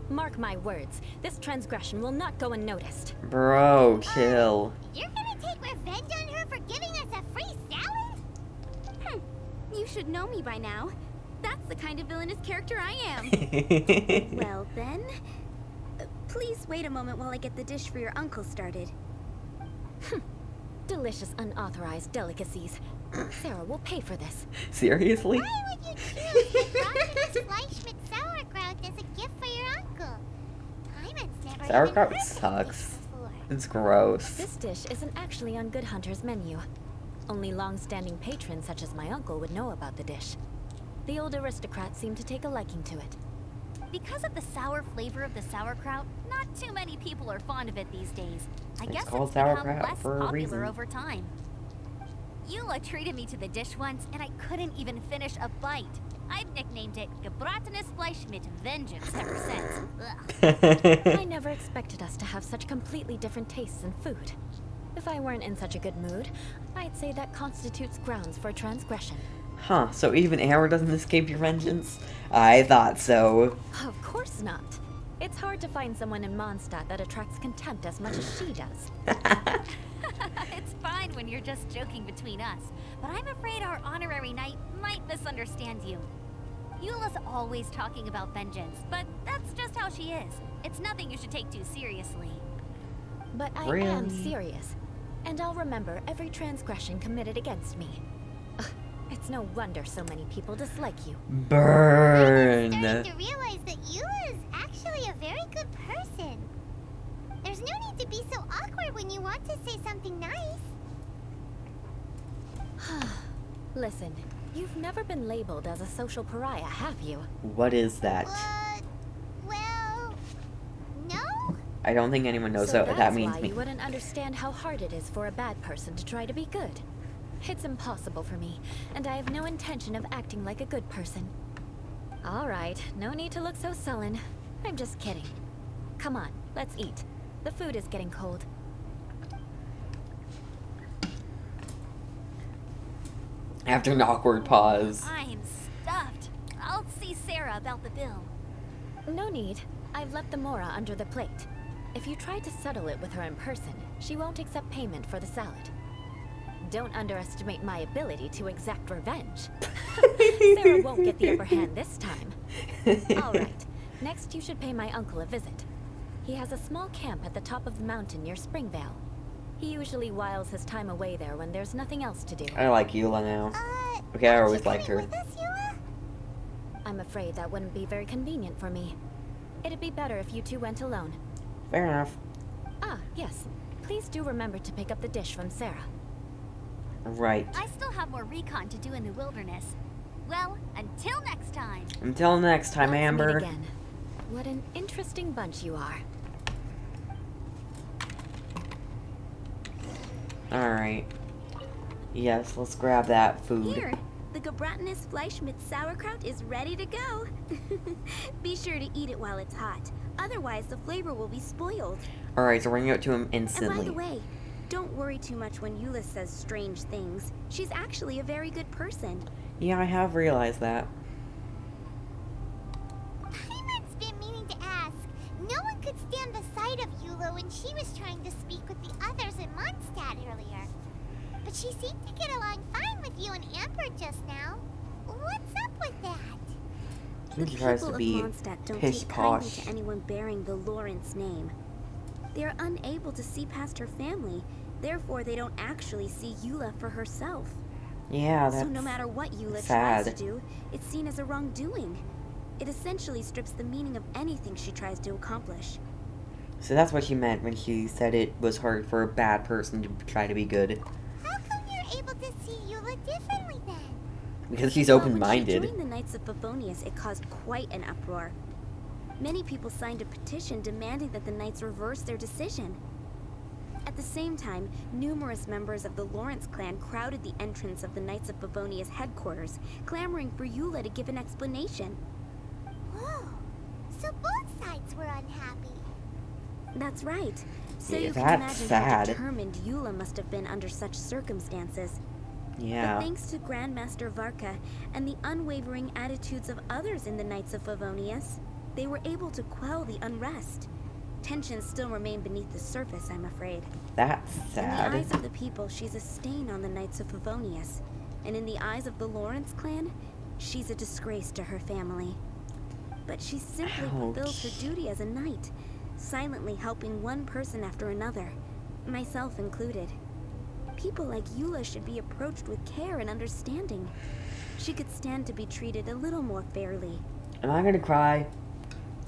Mark my words, this transgression will not go unnoticed. Bro, chill. You're gonna take revenge on her for giving us a free salad? You should know me by now. That's the kind of villainous character I am. Well then, please wait a moment while I get the dish for your uncle started. Delicious unauthorized delicacies. Sarah will pay for this. Seriously? Why would you choose gebratenes Fleisch mit Sauerkraut as a gift for your uncle? Paimon's never Sauerkraut even heard of sucks. this before. It's gross. This dish isn't actually on Good Hunter's menu. Only long-standing patrons such as my uncle would know about the dish. The old aristocrat seemed to take a liking to it. Because of the sour flavor of the sauerkraut, not too many people are fond of it these days. I It's guess called it's become sauerkraut less for a popular reason. over time. Eula treated me to the dish once, and I couldn't even finish a bite. I've nicknamed it gebratenes Fleisch mit Vengeance ever since. Ugh. I never expected us to have such completely different tastes in food. If I weren't in such a good mood, I'd say that constitutes grounds for transgression. Huh, so even Amber doesn't escape your vengeance? I thought so. Of course not. It's hard to find someone in Mondstadt that attracts contempt as much as she does. It's fine when you're just joking between us, but I'm afraid our honorary knight might misunderstand you. Eula's always talking about vengeance, but that's just how she is. It's nothing you should take too seriously. But I Really? am serious, and I'll remember every transgression committed against me. Ugh, it's no wonder so many people dislike you. Burn. I'm starting to realize that Eula is actually a very good person. There's no need to be so awkward when you want to say something nice. Listen, you've never been labeled as a social pariah, have you? What is that? Well, no? I don't think anyone knows So what that means. that's why you wouldn't understand how hard it is for a bad person to try to be good. It's impossible for me, and I have no intention of acting like a good person. All right, no need to look so sullen. I'm just kidding. Come on, let's eat. The food is getting cold. After an awkward pause. I'm stuffed. I'll see Sarah about the bill. No need. I've left the Mora under the plate. If you try to settle it with her in person, she won't accept payment for the salad. Don't underestimate my ability to exact revenge. Sarah won't get the upper hand this time. All right. Next, you should pay my uncle a visit. He has a small camp at the top of the mountain near Springvale. He usually whiles his time away there when there's nothing else to do. I like Eula now. Okay, I always liked her. With us, Eula? I'm afraid that wouldn't be very convenient for me. It'd be better if you two went alone. Fair enough. Ah, yes. Please do remember to pick up the dish from Sarah. Right. I still have more recon to do in the wilderness. Well, until next time. Until next time, Let's Amber. meet again. What an interesting bunch you are. Alright. Yes, let's grab that food. Here, the gebratenes Fleisch mit Sauerkraut is ready to go. Be sure to eat it while it's hot. Otherwise, the flavor will be spoiled. Alright, so we're gonna go to him And by instantly. the way, don't worry too much when Eula says strange things. She's actually a very good person. Yeah, I have realized that. Paimon's been meaning to ask. No one could stand the sight of Eula when she was trying to speak with the others in Mondstadt earlier. But she seemed to get along fine with you and Amber just now. What's up with that? He tries to People be of Mondstadt don't pish take kindly posh. to anyone bearing the Lawrence name. They are unable to see past her family. Therefore, they don't actually see Eula for herself. Yeah, that's so no matter what Eula sad. tries to do, it's seen as a wrongdoing. It essentially strips the meaning of anything she tries to accomplish. So that's what she meant when she said it was hard for a bad person to try to be good. How come you're able to see Eula differently then? Because she's Well, open-minded. when she joined the Knights of Favonius, it caused quite an uproar. Many people signed a petition demanding that the Knights reverse their decision. At the same time, numerous members of the Lawrence clan crowded the entrance of the Knights of Favonius headquarters, clamoring for Eula to give an explanation. Whoa, so both sides were unhappy. That's right. So Yeah, you can that's imagine sad. how determined Eula must have been under such circumstances. Yeah. But thanks to Grandmaster Varka and the unwavering attitudes of others in the Knights of Favonius, they were able to quell the unrest. Tensions still remain beneath the surface, I'm afraid. That's In the sad. eyes of the people, she's a stain on the Knights of Favonius. And in the eyes of the Lawrence clan, she's a disgrace to her family. But she simply fulfills her duty as a knight, silently helping one person after another, myself included. People like Eula should be approached with care and understanding. She could stand to be treated a little more fairly. Am I gonna cry?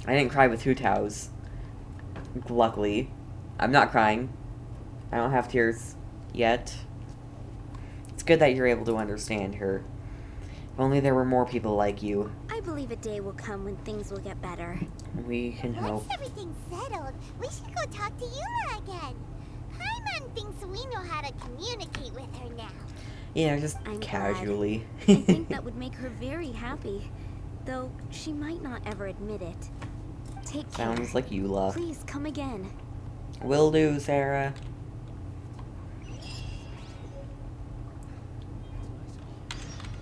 I didn't cry with Hu Tao's. Luckily. I'm not crying. I don't have tears yet. It's good that you're able to understand her. If only there were more people like you. I believe a day will come when things will get better. We can hope. Once everything's settled, we should go talk to Eula again. Paimon thinks we know how to communicate with her now. Yeah, just I'm casually. I think that would make her very happy, though she might not ever admit it. Take care. Sounds like Eula. Please come again. Will do, Sarah.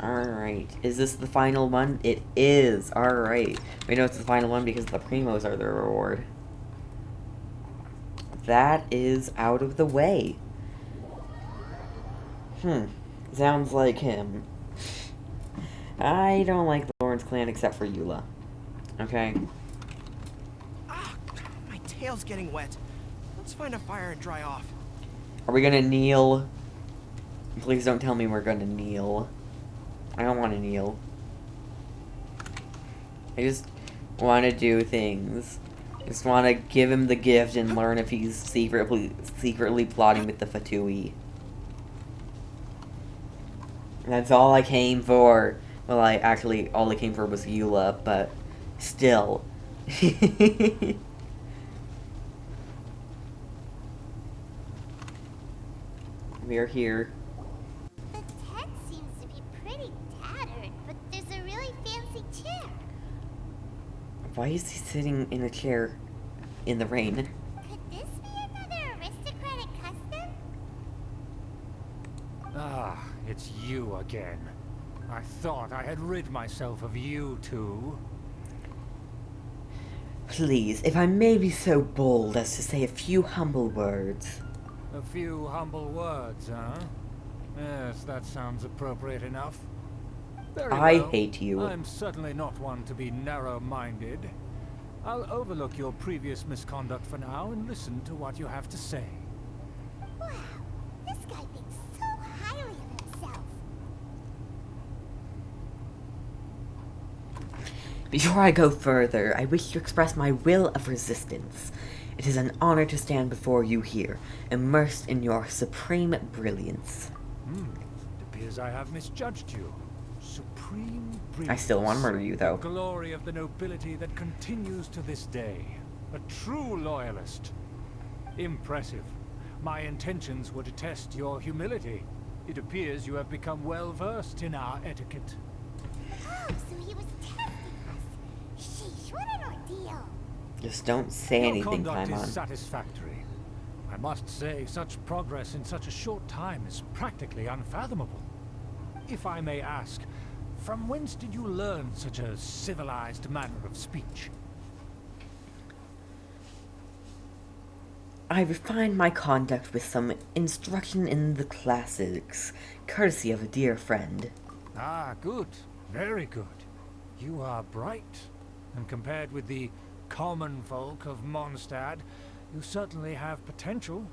Alright. Is this the final one? It is. Alright. We know it's the final one because the primos are the reward. That is out of the way. Sounds like him. I don't like the Lawrence clan except for Eula. Okay? Ah, my tail's getting wet. Let's find a fire and dry off. Are we gonna kneel? Please don't tell me we're gonna kneel. I don't want to kneel. I just want to do things. I just want to give him the gift and learn if he's secretly plotting with the Fatui. That's all I came for. Well, all I came for was Eula, but still. We are here. The tent seems to be pretty tattered, but there's a really fancy chair. Why is he sitting in a chair in the rain? Could this be another aristocratic custom? Ah, it's you again. I thought I had rid myself of you two. Please, if I may be so bold as to say a few humble words. A few humble words, huh? Yes, that sounds appropriate enough. Very I well. hate you. I'm certainly not one to be narrow-minded. I'll overlook your previous misconduct for now and listen to what you have to say. Wow, this guy thinks so highly of himself. Before I go further, I wish to express my will of resistance. It is an honor to stand before you here, immersed in your supreme brilliance. It appears I have misjudged you. Supreme brilliance. I still want to murder you, though. The glory of the nobility that continues to this day. A true loyalist. Impressive. My intentions were to test your humility. It appears you have become well versed in our etiquette. Oh, so he was testing us. Sheesh, what an ordeal. Just don't say Your anything, conduct Paimon. is satisfactory. I must say, such progress in such a short time is practically unfathomable. If I may ask, from whence did you learn such a civilized manner of speech? I refined my conduct with some instruction in the classics, courtesy of a dear friend. Ah, good. Very good. You are bright. And compared with the common folk of Mondstadt, You certainly have potential.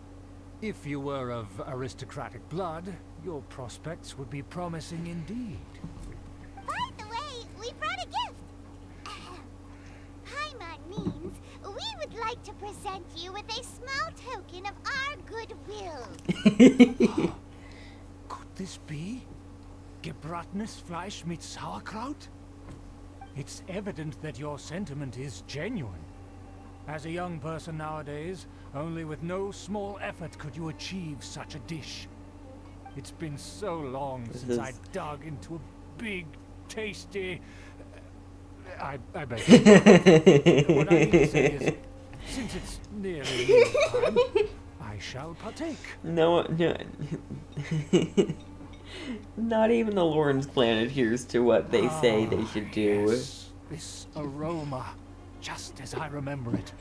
If you were of aristocratic blood, your prospects would be promising indeed. By the way, we brought a gift. Paimon means we would like to present you with a small token of our goodwill. Could this be Gebratnes Fleisch mit Sauerkraut? It's evident that your sentiment is genuine. As a young person nowadays, only with no small effort could you achieve such a dish. It's been so long since I dug into a big, tasty... I beg you. What I need to say is, since it's nearly meal time, I shall partake. No. Not even the Lawrence clan adheres to what they say they should do. Yes, this aroma, just as I remember it,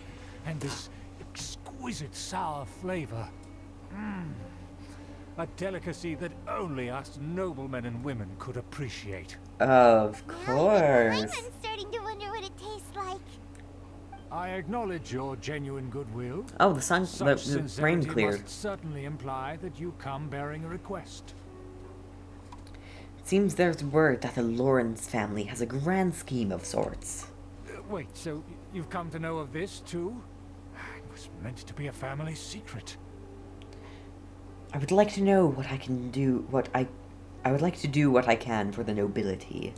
and this exquisite sour flavor. A delicacy that only us noblemen and women could appreciate. Of course. I'm starting to wonder what it tastes like. I acknowledge your genuine goodwill. Oh, the rain Sincerity cleared. must certainly imply that you come bearing a request. Seems there's word that the Lawrence family has a grand scheme of sorts. Wait, so you've come to know of this too? It was meant to be a family secret. I would like to know what I can do, I would like to do what I can for the nobility.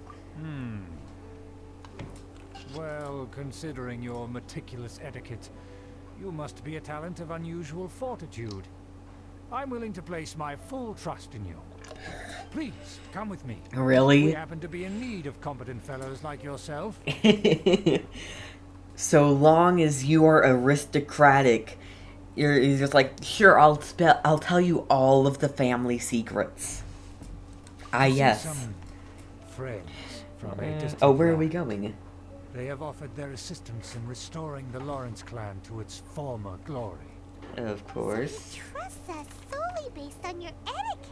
Well, considering your meticulous etiquette, you must be a talent of unusual fortitude. I'm willing to place my full trust in you. Please, come with me. Really? We happen to be in need of competent fellows like yourself. So long as you are aristocratic, you're just like, sure, I'll tell you all of the family secrets. Ah, yes. Some friends from a distant Oh, where are land. we going? They have offered their assistance in restoring the Lawrence clan to its former glory. Of course. You trust us solely based on your etiquette.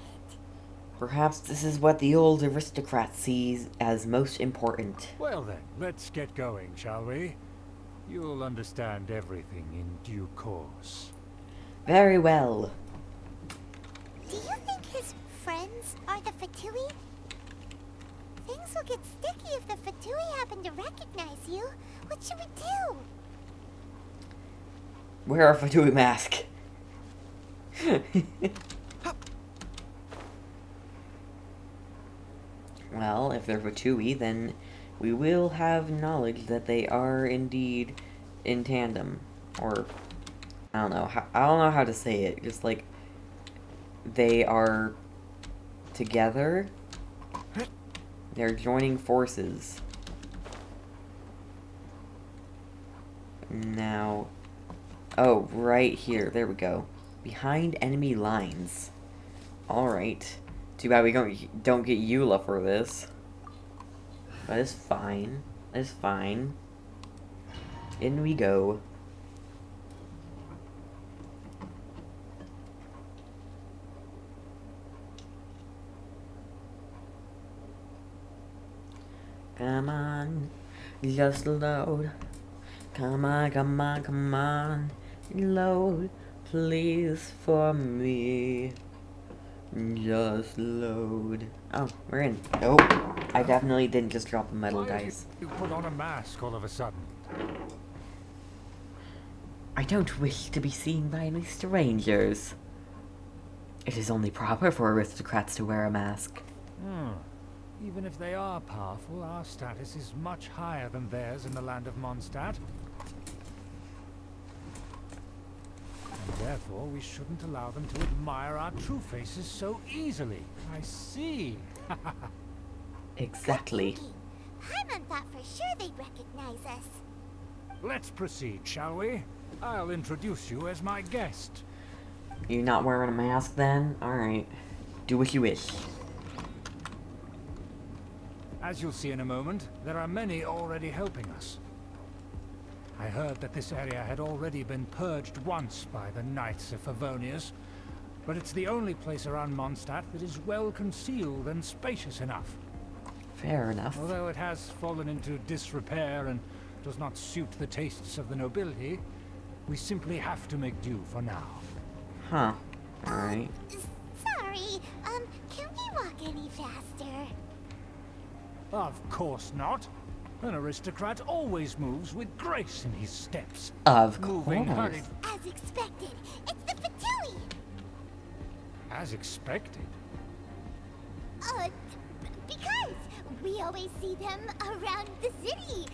Perhaps this is what the old aristocrat sees as most important. Well then, let's get going, shall we? You'll understand everything in due course. Very well. Do you think his friends are the Fatui? Things will get sticky if the Fatui happen to recognize you. What should we do? Wear a Fatui mask. Well, if they're Fatui, then we will have knowledge that they are indeed in tandem. Or, I don't know how to say it. Just like, they are together. They're joining forces. Now, oh, right here. There we go. Behind enemy lines. Alright. Too bad we don't get Eula for this. But it's fine. It's fine. In we go. Come on, just load. Come on, come on, come on. Load, please, for me. Just load. Oh, we're in. Nope. I definitely didn't just drop the metal Why dice. You put on a mask all of a sudden. I don't wish to be seen by any strangers. It is only proper for aristocrats to wear a mask. Even if they are powerful, our status is much higher than theirs in the land of Mondstadt. And therefore, we shouldn't allow them to admire our true faces so easily. I see. Exactly. Paimon thought for sure they'd recognize us. Let's proceed, shall we? I'll introduce you as my guest. You're not wearing a mask then? Alright. Do what you wish. As you'll see in a moment, there are many already helping us. I heard that this area had already been purged once by the Knights of Favonius, but it's the only place around Mondstadt that is well concealed and spacious enough. Fair enough. Although it has fallen into disrepair and does not suit the tastes of the nobility, We simply have to make do for now. Huh. Alright. Sorry, can we walk any faster? Of course not. An aristocrat always moves with grace in his steps. Of Moving course. hurried. As expected, it's the Fatui! As expected. Because we always see them around the city.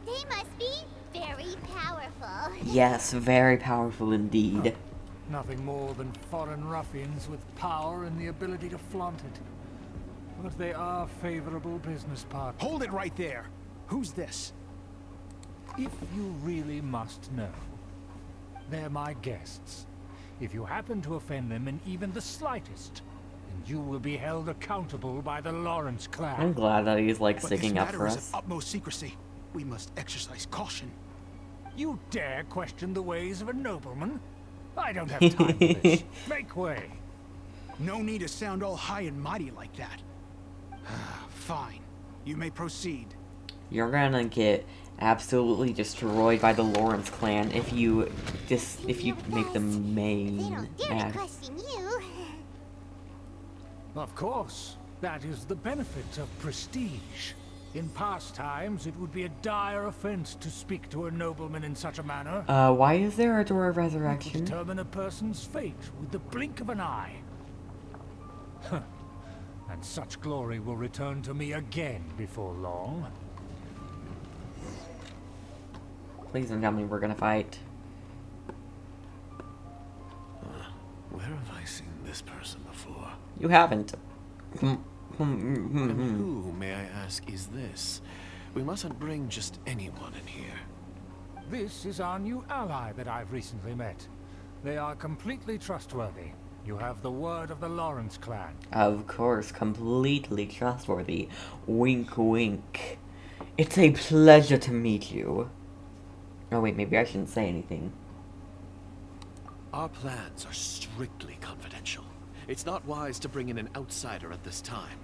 They must be very powerful. Yes, very powerful indeed. Nothing more than foreign ruffians with power and the ability to flaunt it. But they are favorable business partners. Hold it right there. Who's this? If you really must know, they're my guests. If you happen to offend them in even the slightest, then you will be held accountable by the Lawrence clan. I'm glad that he's like But sticking this up matter for is us. of utmost secrecy. We must exercise caution. You dare question the ways of a nobleman? I don't have time for this. Make way. No need to sound all high and mighty like that. Fine. You may proceed. You're gonna get absolutely destroyed by the Lawrence clan if you make the They main don't dare to match. question you. Of course. That is the benefit of prestige. In past times, it would be a dire offense to speak to a nobleman in such a manner. Why is there a door of To resurrection? determine a person's fate with the blink of an eye. Huh. And such glory will return to me again before long. Please don't tell me we're gonna fight. Where have I seen this person before? You haven't. And who, may I ask, is this? We mustn't bring just anyone in here. This is our new ally that I've recently met. They are completely trustworthy. You have the word of the Lawrence clan. Of course, completely trustworthy. Wink wink. It's a pleasure to meet you. Oh wait, maybe I shouldn't say anything. Our plans are strictly confidential. It's not wise to bring in an outsider at this time.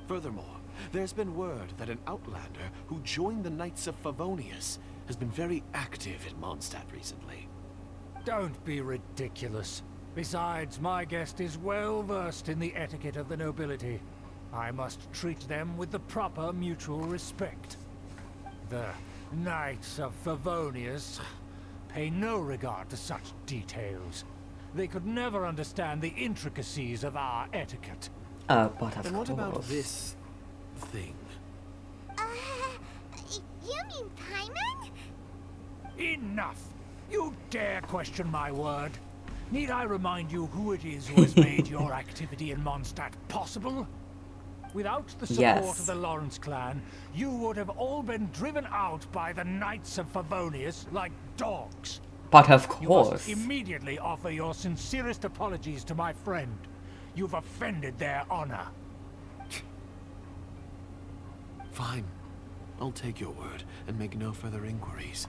Furthermore, there's been word that an outlander who joined the Knights of Favonius has been very active in Mondstadt recently. Don't be ridiculous. Besides, my guest is well versed in the etiquette of the nobility. I must treat them with the proper mutual respect. The Knights of Favonius pay no regard to such details. They could never understand the intricacies of our etiquette. But of And what course. about this thing? You mean Paimon? Enough! You dare question my word? Need I remind you who it is who has made your activity in Mondstadt possible? Without the support Yes. of the Lawrence clan, you would have all been driven out by the Knights of Favonius like dogs. But of You course. must immediately offer your sincerest apologies to my friend. You've offended their honor. Fine. I'll take your word and make no further inquiries.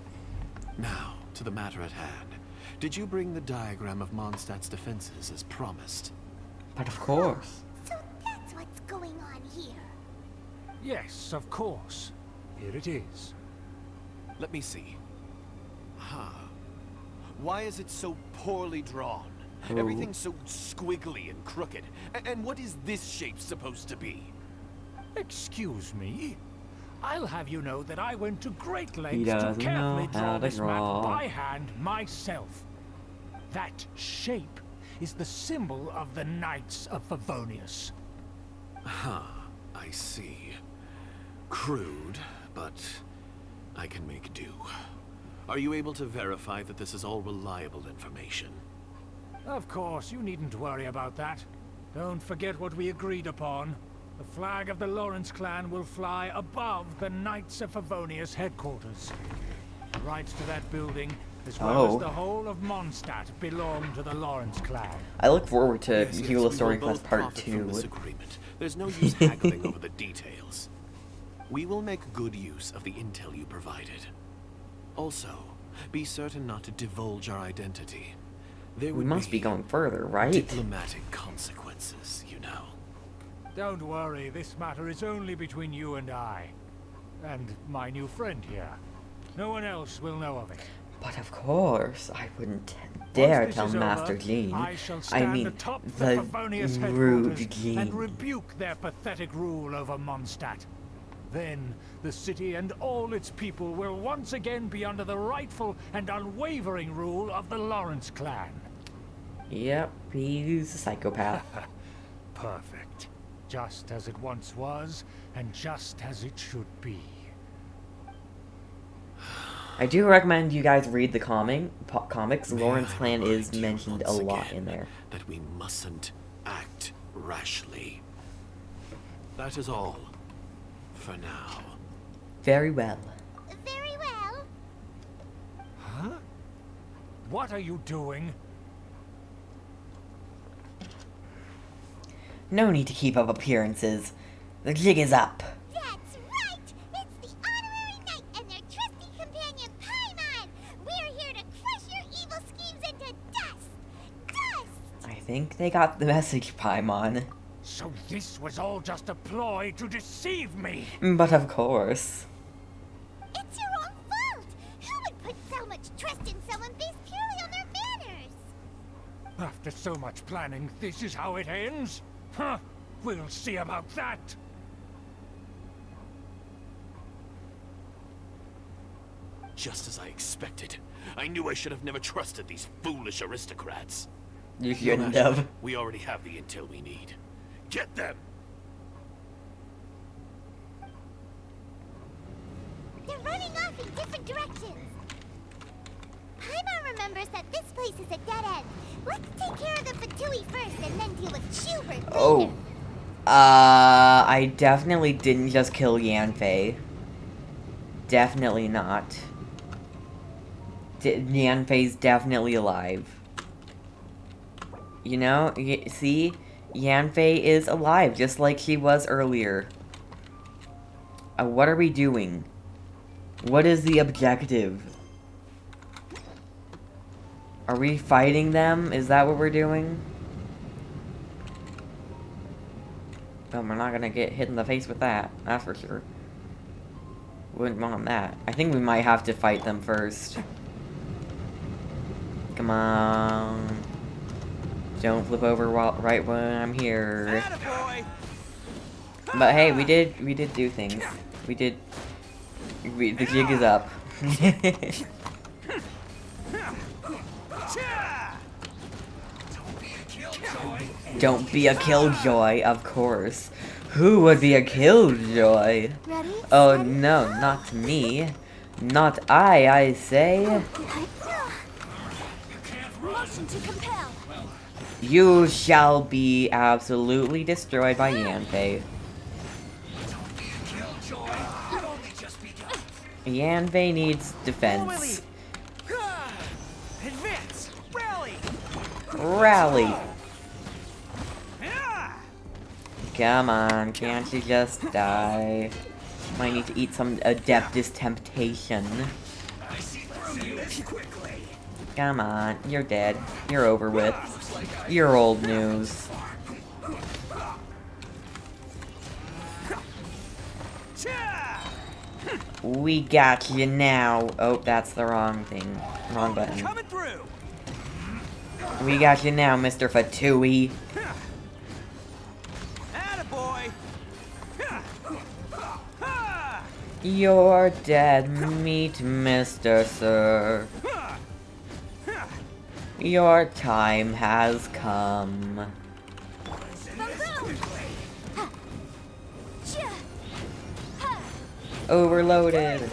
Now, to the matter at hand. Did you bring the diagram of Mondstadt's defenses as promised? But of course. So that's what's going on here. Yes, of course. Here it is. Let me see. Why is it so poorly drawn? Oh. Everything's so squiggly and crooked. And what is this shape supposed to be? Excuse me? I'll have you know that I went to great lengths to doesn't carefully know draw how to this draw. map by hand myself. That shape is the symbol of the Knights of Favonius. I see. Crude, but I can make do. Are you able to verify that this is all reliable information? Of course, you needn't worry about that. Don't forget what we agreed upon. The flag of the Lawrence clan will fly above the Knights of Favonius headquarters. The rights to that building, as well as the whole of Mondstadt, belong to the Lawrence clan. I look forward to Yes, Eula we Story will Quest both Part profit from 2. this agreement. There's no use haggling over the details. We will make good use of the intel you provided. Also, be certain not to divulge our identity. There We would must be going further, right? diplomatic consequences, you know. Don't worry, this matter is only between you and I. And my new friend here. No one else will know of it. But of course, I wouldn't dare tell Master Jean. I mean, the rude Jean. And rebuke their pathetic rule over Mondstadt. Then, the city and all its people will once again be under the rightful and unwavering rule of the Lawrence clan. Yep, he's a psychopath. Perfect. Just as it once was, and just as it should be. I do recommend you guys read the comics. Lawrence clan is mentioned a lot in there. That we mustn't act rashly. That is all. For now. Very well. Very well. Huh? What are you doing? No need to keep up appearances. The jig is up. That's right! It's the honorary knight and their trusty companion Paimon! We're here to crush your evil schemes into dust! Dust! I think they got the message, Paimon. So this was all just a ploy to deceive me! But of course. It's your own fault! Who would put so much trust in someone based purely on their manners? After so much planning, this is how it ends? Huh? We'll see about that! Just as I expected. I knew I should have never trusted these foolish aristocrats. You shouldn't No matter, have. We already have the intel we need. Get them! They're running off in different directions. Paimon remembers that this place is a dead end. Let's take care of the Fatui first and then deal with Schubert later. Oh. I definitely didn't just kill Yanfei. Definitely not. Yanfei's definitely alive. You know, see? Yanfei is alive, just like she was earlier. What are we doing? What is the objective? Are we fighting them? Is that what we're doing? Oh, we're not gonna get hit in the face with that, that's for sure. Wouldn't want that. I think we might have to fight them first. Come on. Don't flip over right when I'm here. But hey, we did do things. The jig is up. Don't be a killjoy, of course. Who would be a killjoy? Ready? Oh no, not me. Not I say. Motion to compel. You shall be absolutely destroyed by Yanfei. Yanfei needs defense. Advance! Rally! Rally! Come on, can't you just die? Might need to eat some Adeptus Temptation. Come on, you're dead. You're over with. You're old news. We got you now. Oh, that's the wrong thing. Wrong button. Coming through. We got you now, Mr. Fatui. Attaboy. You're dead meat, Mr. Sir. Your time has come. Overloaded.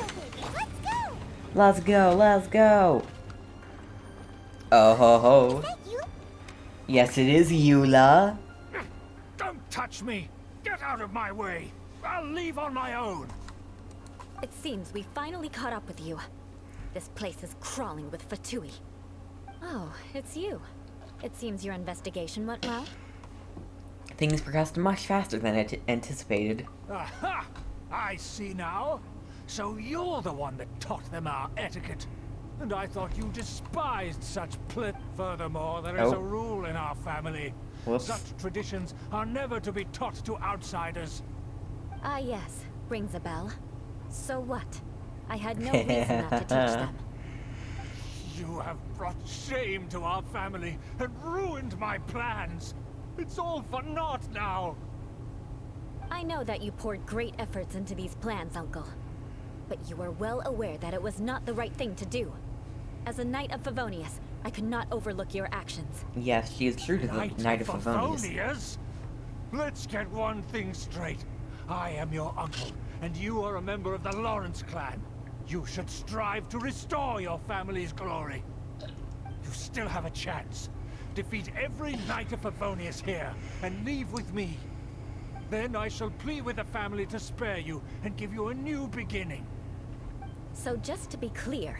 Let's go, let's go. Oh ho ho. Yes, it is Eula. Don't touch me! Get out of my way! I'll leave on my own! It seems we finally caught up with you. This place is crawling with Fatui. Oh, it's you. It seems your investigation went well. Things progressed much faster than anticipated. Aha! I see now. So you're the one that taught them our etiquette. And I thought you despised such Furthermore, there is a rule in our family. Whoops. Such traditions are never to be taught to outsiders. Ah, yes. Rings a bell. So what? I had no reason not to teach them. You have brought shame to our family and ruined my plans. It's all for naught now. I know that you poured great efforts into these plans, Uncle. But you were well aware that it was not the right thing to do. As a Knight of Favonius, I could not overlook your actions. Yes, she is true to the Knight of Favonius. Let's get one thing straight. I am your uncle, and you are a member of the Lawrence clan. You should strive to restore your family's glory. You still have a chance. Defeat every Knight of Favonius here, and leave with me. Then I shall plead with the family to spare you, and give you a new beginning. So just to be clear,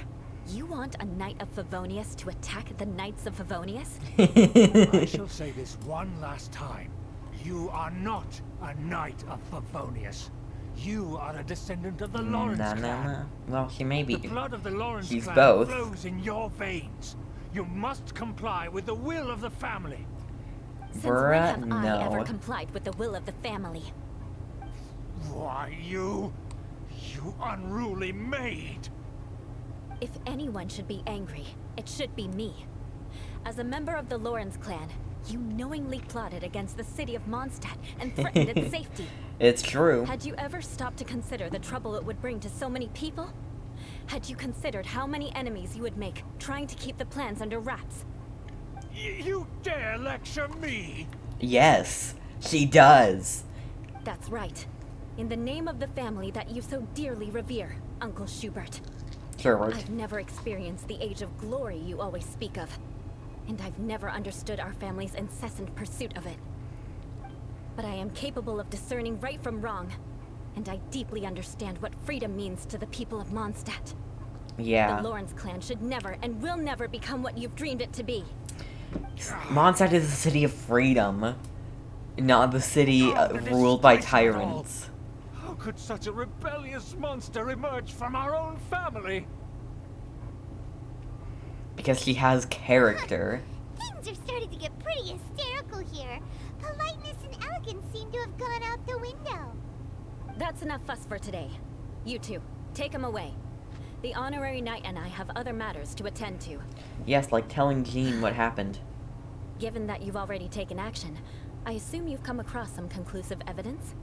you want a Knight of Favonius to attack the Knights of Favonius? I shall say this one last time. You are not a Knight of Favonius. You are a descendant of the Lawrence clan. Well, she may be. The blood of the Lawrence She's clan both. flows in your veins. You must comply with the will of the family. Since when have I ever complied with the will of the family? Why, you unruly maid! If anyone should be angry, it should be me. As a member of the Lawrence clan, you knowingly plotted against the city of Mondstadt and threatened its safety. It's true. Had you ever stopped to consider the trouble it would bring to so many people? Had you considered how many enemies you would make trying to keep the plans under wraps? You dare lecture me? Yes, she does. That's right. In the name of the family that you so dearly revere, Uncle Schubert. Schubert. I've never experienced the age of glory you always speak of. And I've never understood our family's incessant pursuit of it. But I am capable of discerning right from wrong. And I deeply understand what freedom means to the people of Mondstadt. Yeah. The Lawrence clan should never and will never become what you've dreamed it to be. Mondstadt is the city of freedom, not the city ruled by tyrants. How could such a rebellious monster emerge from our own family? Because she has character. Things are starting to get pretty hysterical here. Politeness and elegance seem to have gone out the window. That's enough fuss for today. You two, take him away. The honorary knight and I have other matters to attend to. Yes, like telling Jean what happened. Given that you've already taken action, I assume you've come across some conclusive evidence?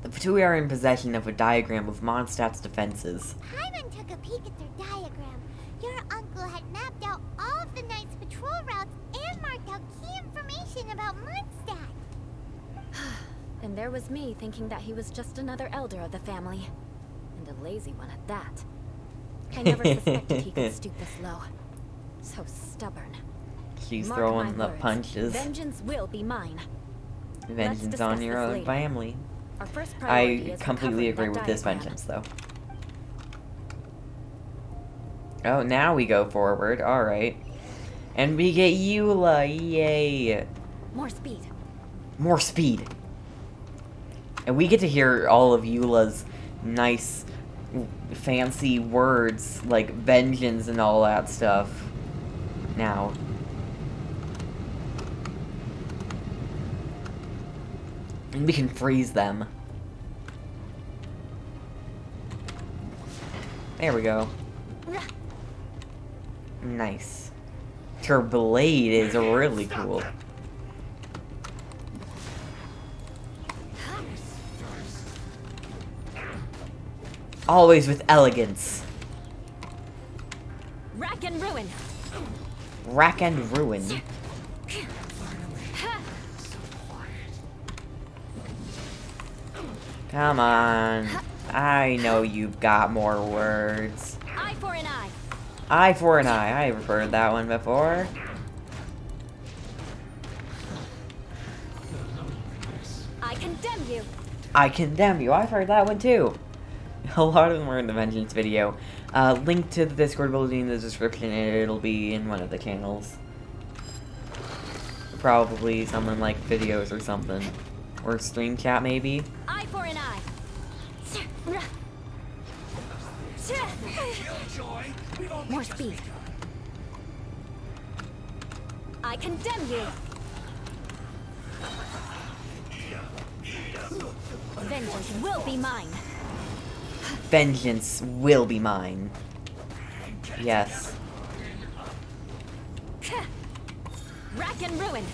The Fatui are in possession of a diagram of Mondstadt's defenses. Hyman took a peek at their diagram. Your uncle had mapped out all of the Knight's patrol routes and marked out key information about Mondstadt. And there was me thinking that he was just another elder of the family. And a lazy one at that. I never suspected he could stoop this low. So stubborn. She's Mark throwing my the words. punches. Vengeance will be mine. Vengeance on your own later. family. Our first priority I is completely agree recovering with that this diagram. vengeance, though. Oh, now we go forward. Alright. And we get Eula. Yay. More speed. More speed. And we get to hear all of Eula's nice, fancy words, like vengeance and all that stuff. Now. And we can freeze them. There we go. Nice. Her blade is really cool. Always with elegance. Rack and ruin. Rack and ruin. Come on. I know you've got more words. Eye for an eye. Eye for an eye. I've heard that one before. I condemn you. I condemn you. I've heard that one too. A lot of them were in the Vengeance video. Link to the Discord will be in the description, and it'll be in one of the channels. Probably something like videos or something. Or stream chat, maybe. Eye for an eye. More speed. I condemn you. Vengeance will be mine. Vengeance will be mine. Yes. Rack and ruin.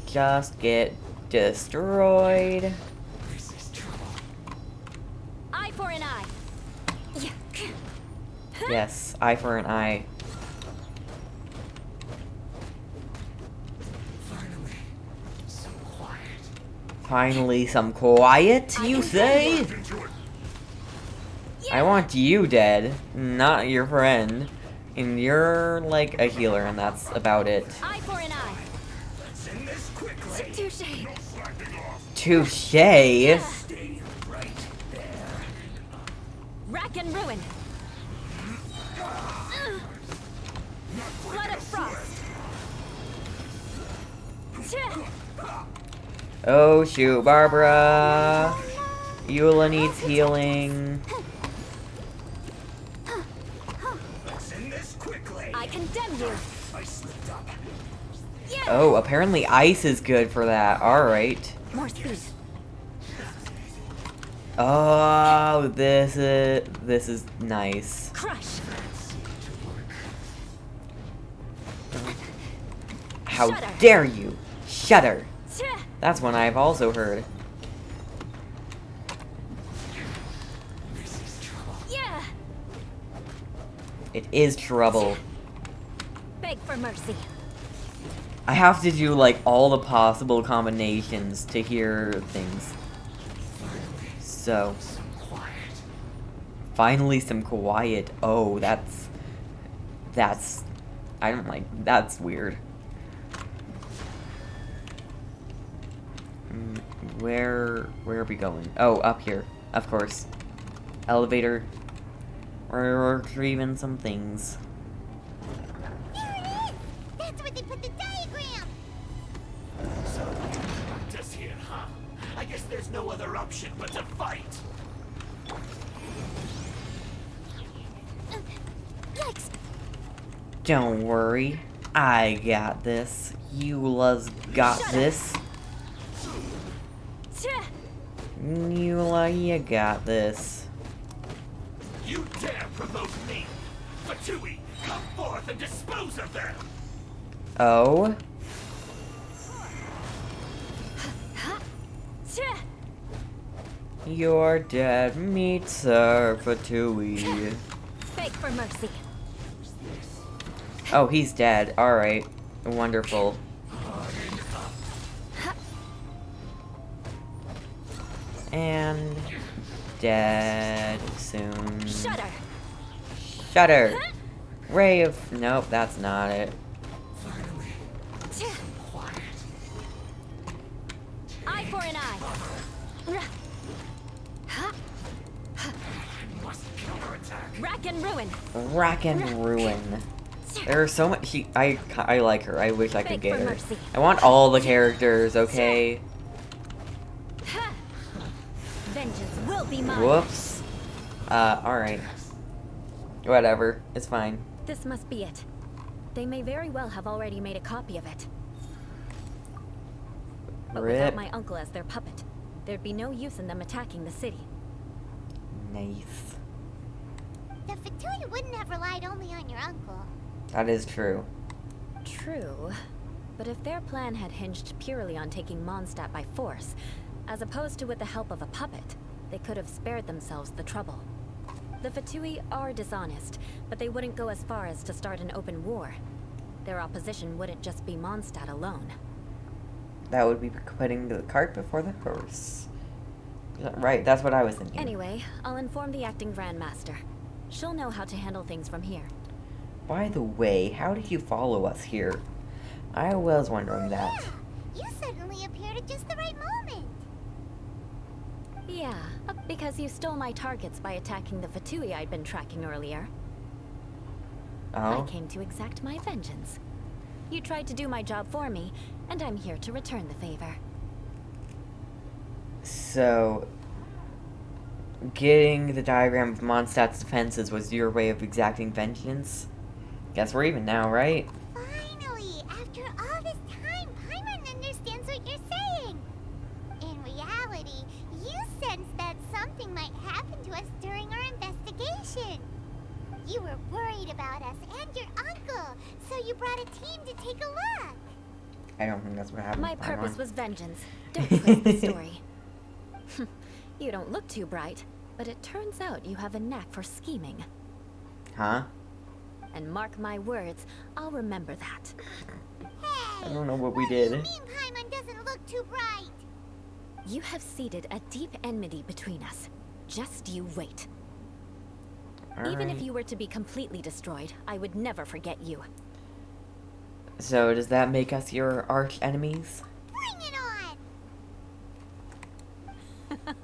Just get destroyed. Eye for an eye. Yes, eye for an eye. Finally, some quiet, you say? I want you dead, not your friend. And you're like a healer, and that's about it. Eye for an eye. Touche. Touche? Rack and ruin. Flood of frost. Oh shoot, Barbara! Eula needs healing. I condemn you. Oh, apparently ice is good for that. Alright. More speed. Oh, this is nice. Crush. How Shudder. dare you! Shudder! That's one I've also heard. Yeah. It is trouble. Beg for mercy. I have to do like all the possible combinations to hear things. So finally some quiet. Oh, that's I don't like that's weird. Where are we going? Oh, up here. Of course. Elevator. We're retrieving some things. There it is! That's where they put the diagram! Just here, huh? I guess there's no other option but to fight. Yikes. Don't worry. I got this. Eula's got this. Eula, you got this. You dare provoke me! Fatui, come forth and dispose of them! Oh? Your dead meat, sir, Fatui. Beg for mercy. Oh, he's dead. Alright. Wonderful. And dead soon. Shudder. Shudder. Ray of... Nope, that's not it. Eye for an eye. Rack and ruin. Rack and ruin. There's so much... I like her. I wish I could Beg get for her. mercy. I want all the characters, okay? Vengeance will be mine. Whoops. Alright. Whatever. It's fine. This must be it. They may very well have already made a copy of it. But without Rip. my uncle as their puppet, there'd be no use in them attacking the city. Nice. The Fatui wouldn't have relied only on your uncle. That is true. True. But if their plan had hinged purely on taking Mondstadt by force, as opposed to with the help of a puppet, they could have spared themselves the trouble. The Fatui are dishonest, but they wouldn't go as far as to start an open war. Their opposition wouldn't just be Mondstadt alone. That would be putting the cart before the horse. Right, that's what I was thinking. Anyway, I'll inform the acting Grand Master. She'll know how to handle things from here. By the way, how did you follow us here? I was wondering that. You suddenly appeared at just the right moment. Yeah, because you stole my targets by attacking the Fatui I'd been tracking earlier. Oh? I came to exact my vengeance. You tried to do my job for me, and I'm here to return the favor. So, getting the diagram of Mondstadt's defenses was your way of exacting vengeance? Guess we're even now, right? Finally, after all this time, Paimon understands what you're saying. In reality, you sensed that something might happen to us during our investigation. You were worried about us So you brought a team to take a look. I don't think that's what happened. My purpose was vengeance. Don't twist the story. You don't look too bright, but it turns out you have a knack for scheming. Huh? And mark my words, I'll remember that. Hey, I don't know what we did. What do you mean Paimon doesn't look too bright? You have seeded a deep enmity between us. Just you wait. Even if you were to be completely destroyed, I would never forget you. So does that make us your arch enemies? Bring it on!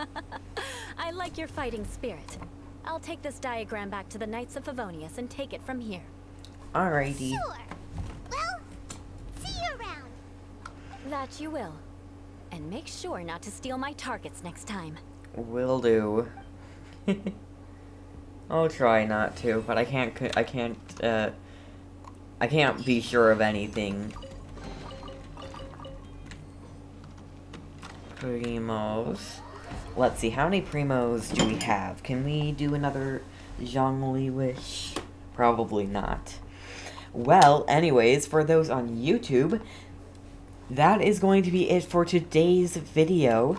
I like your fighting spirit. I'll take this diagram back to the Knights of Favonius and take it from here. Alrighty. Sure. Well, see you around. That you will. And make sure not to steal my targets next time. Will do. I'll try not to, but I can't be sure of anything. Primos. Let's see, how many primos do we have? Can we do another Zhongli wish? Probably not. Well, anyways, for those on YouTube, that is going to be it for today's video.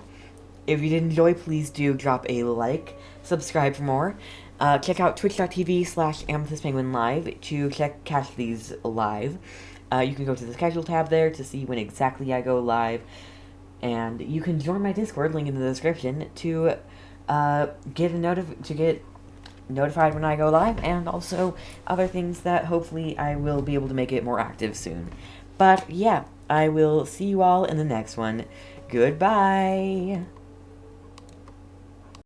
If you did enjoy, please do drop a like, subscribe for more. Check out twitch.tv/amethystpenguinlive to catch these live. You can go to the schedule tab there to see when exactly I go live. And you can join my Discord, link in the description, to get notified when I go live, and also other things that hopefully I will be able to make it more active soon. But yeah, I will see you all in the next one. Goodbye!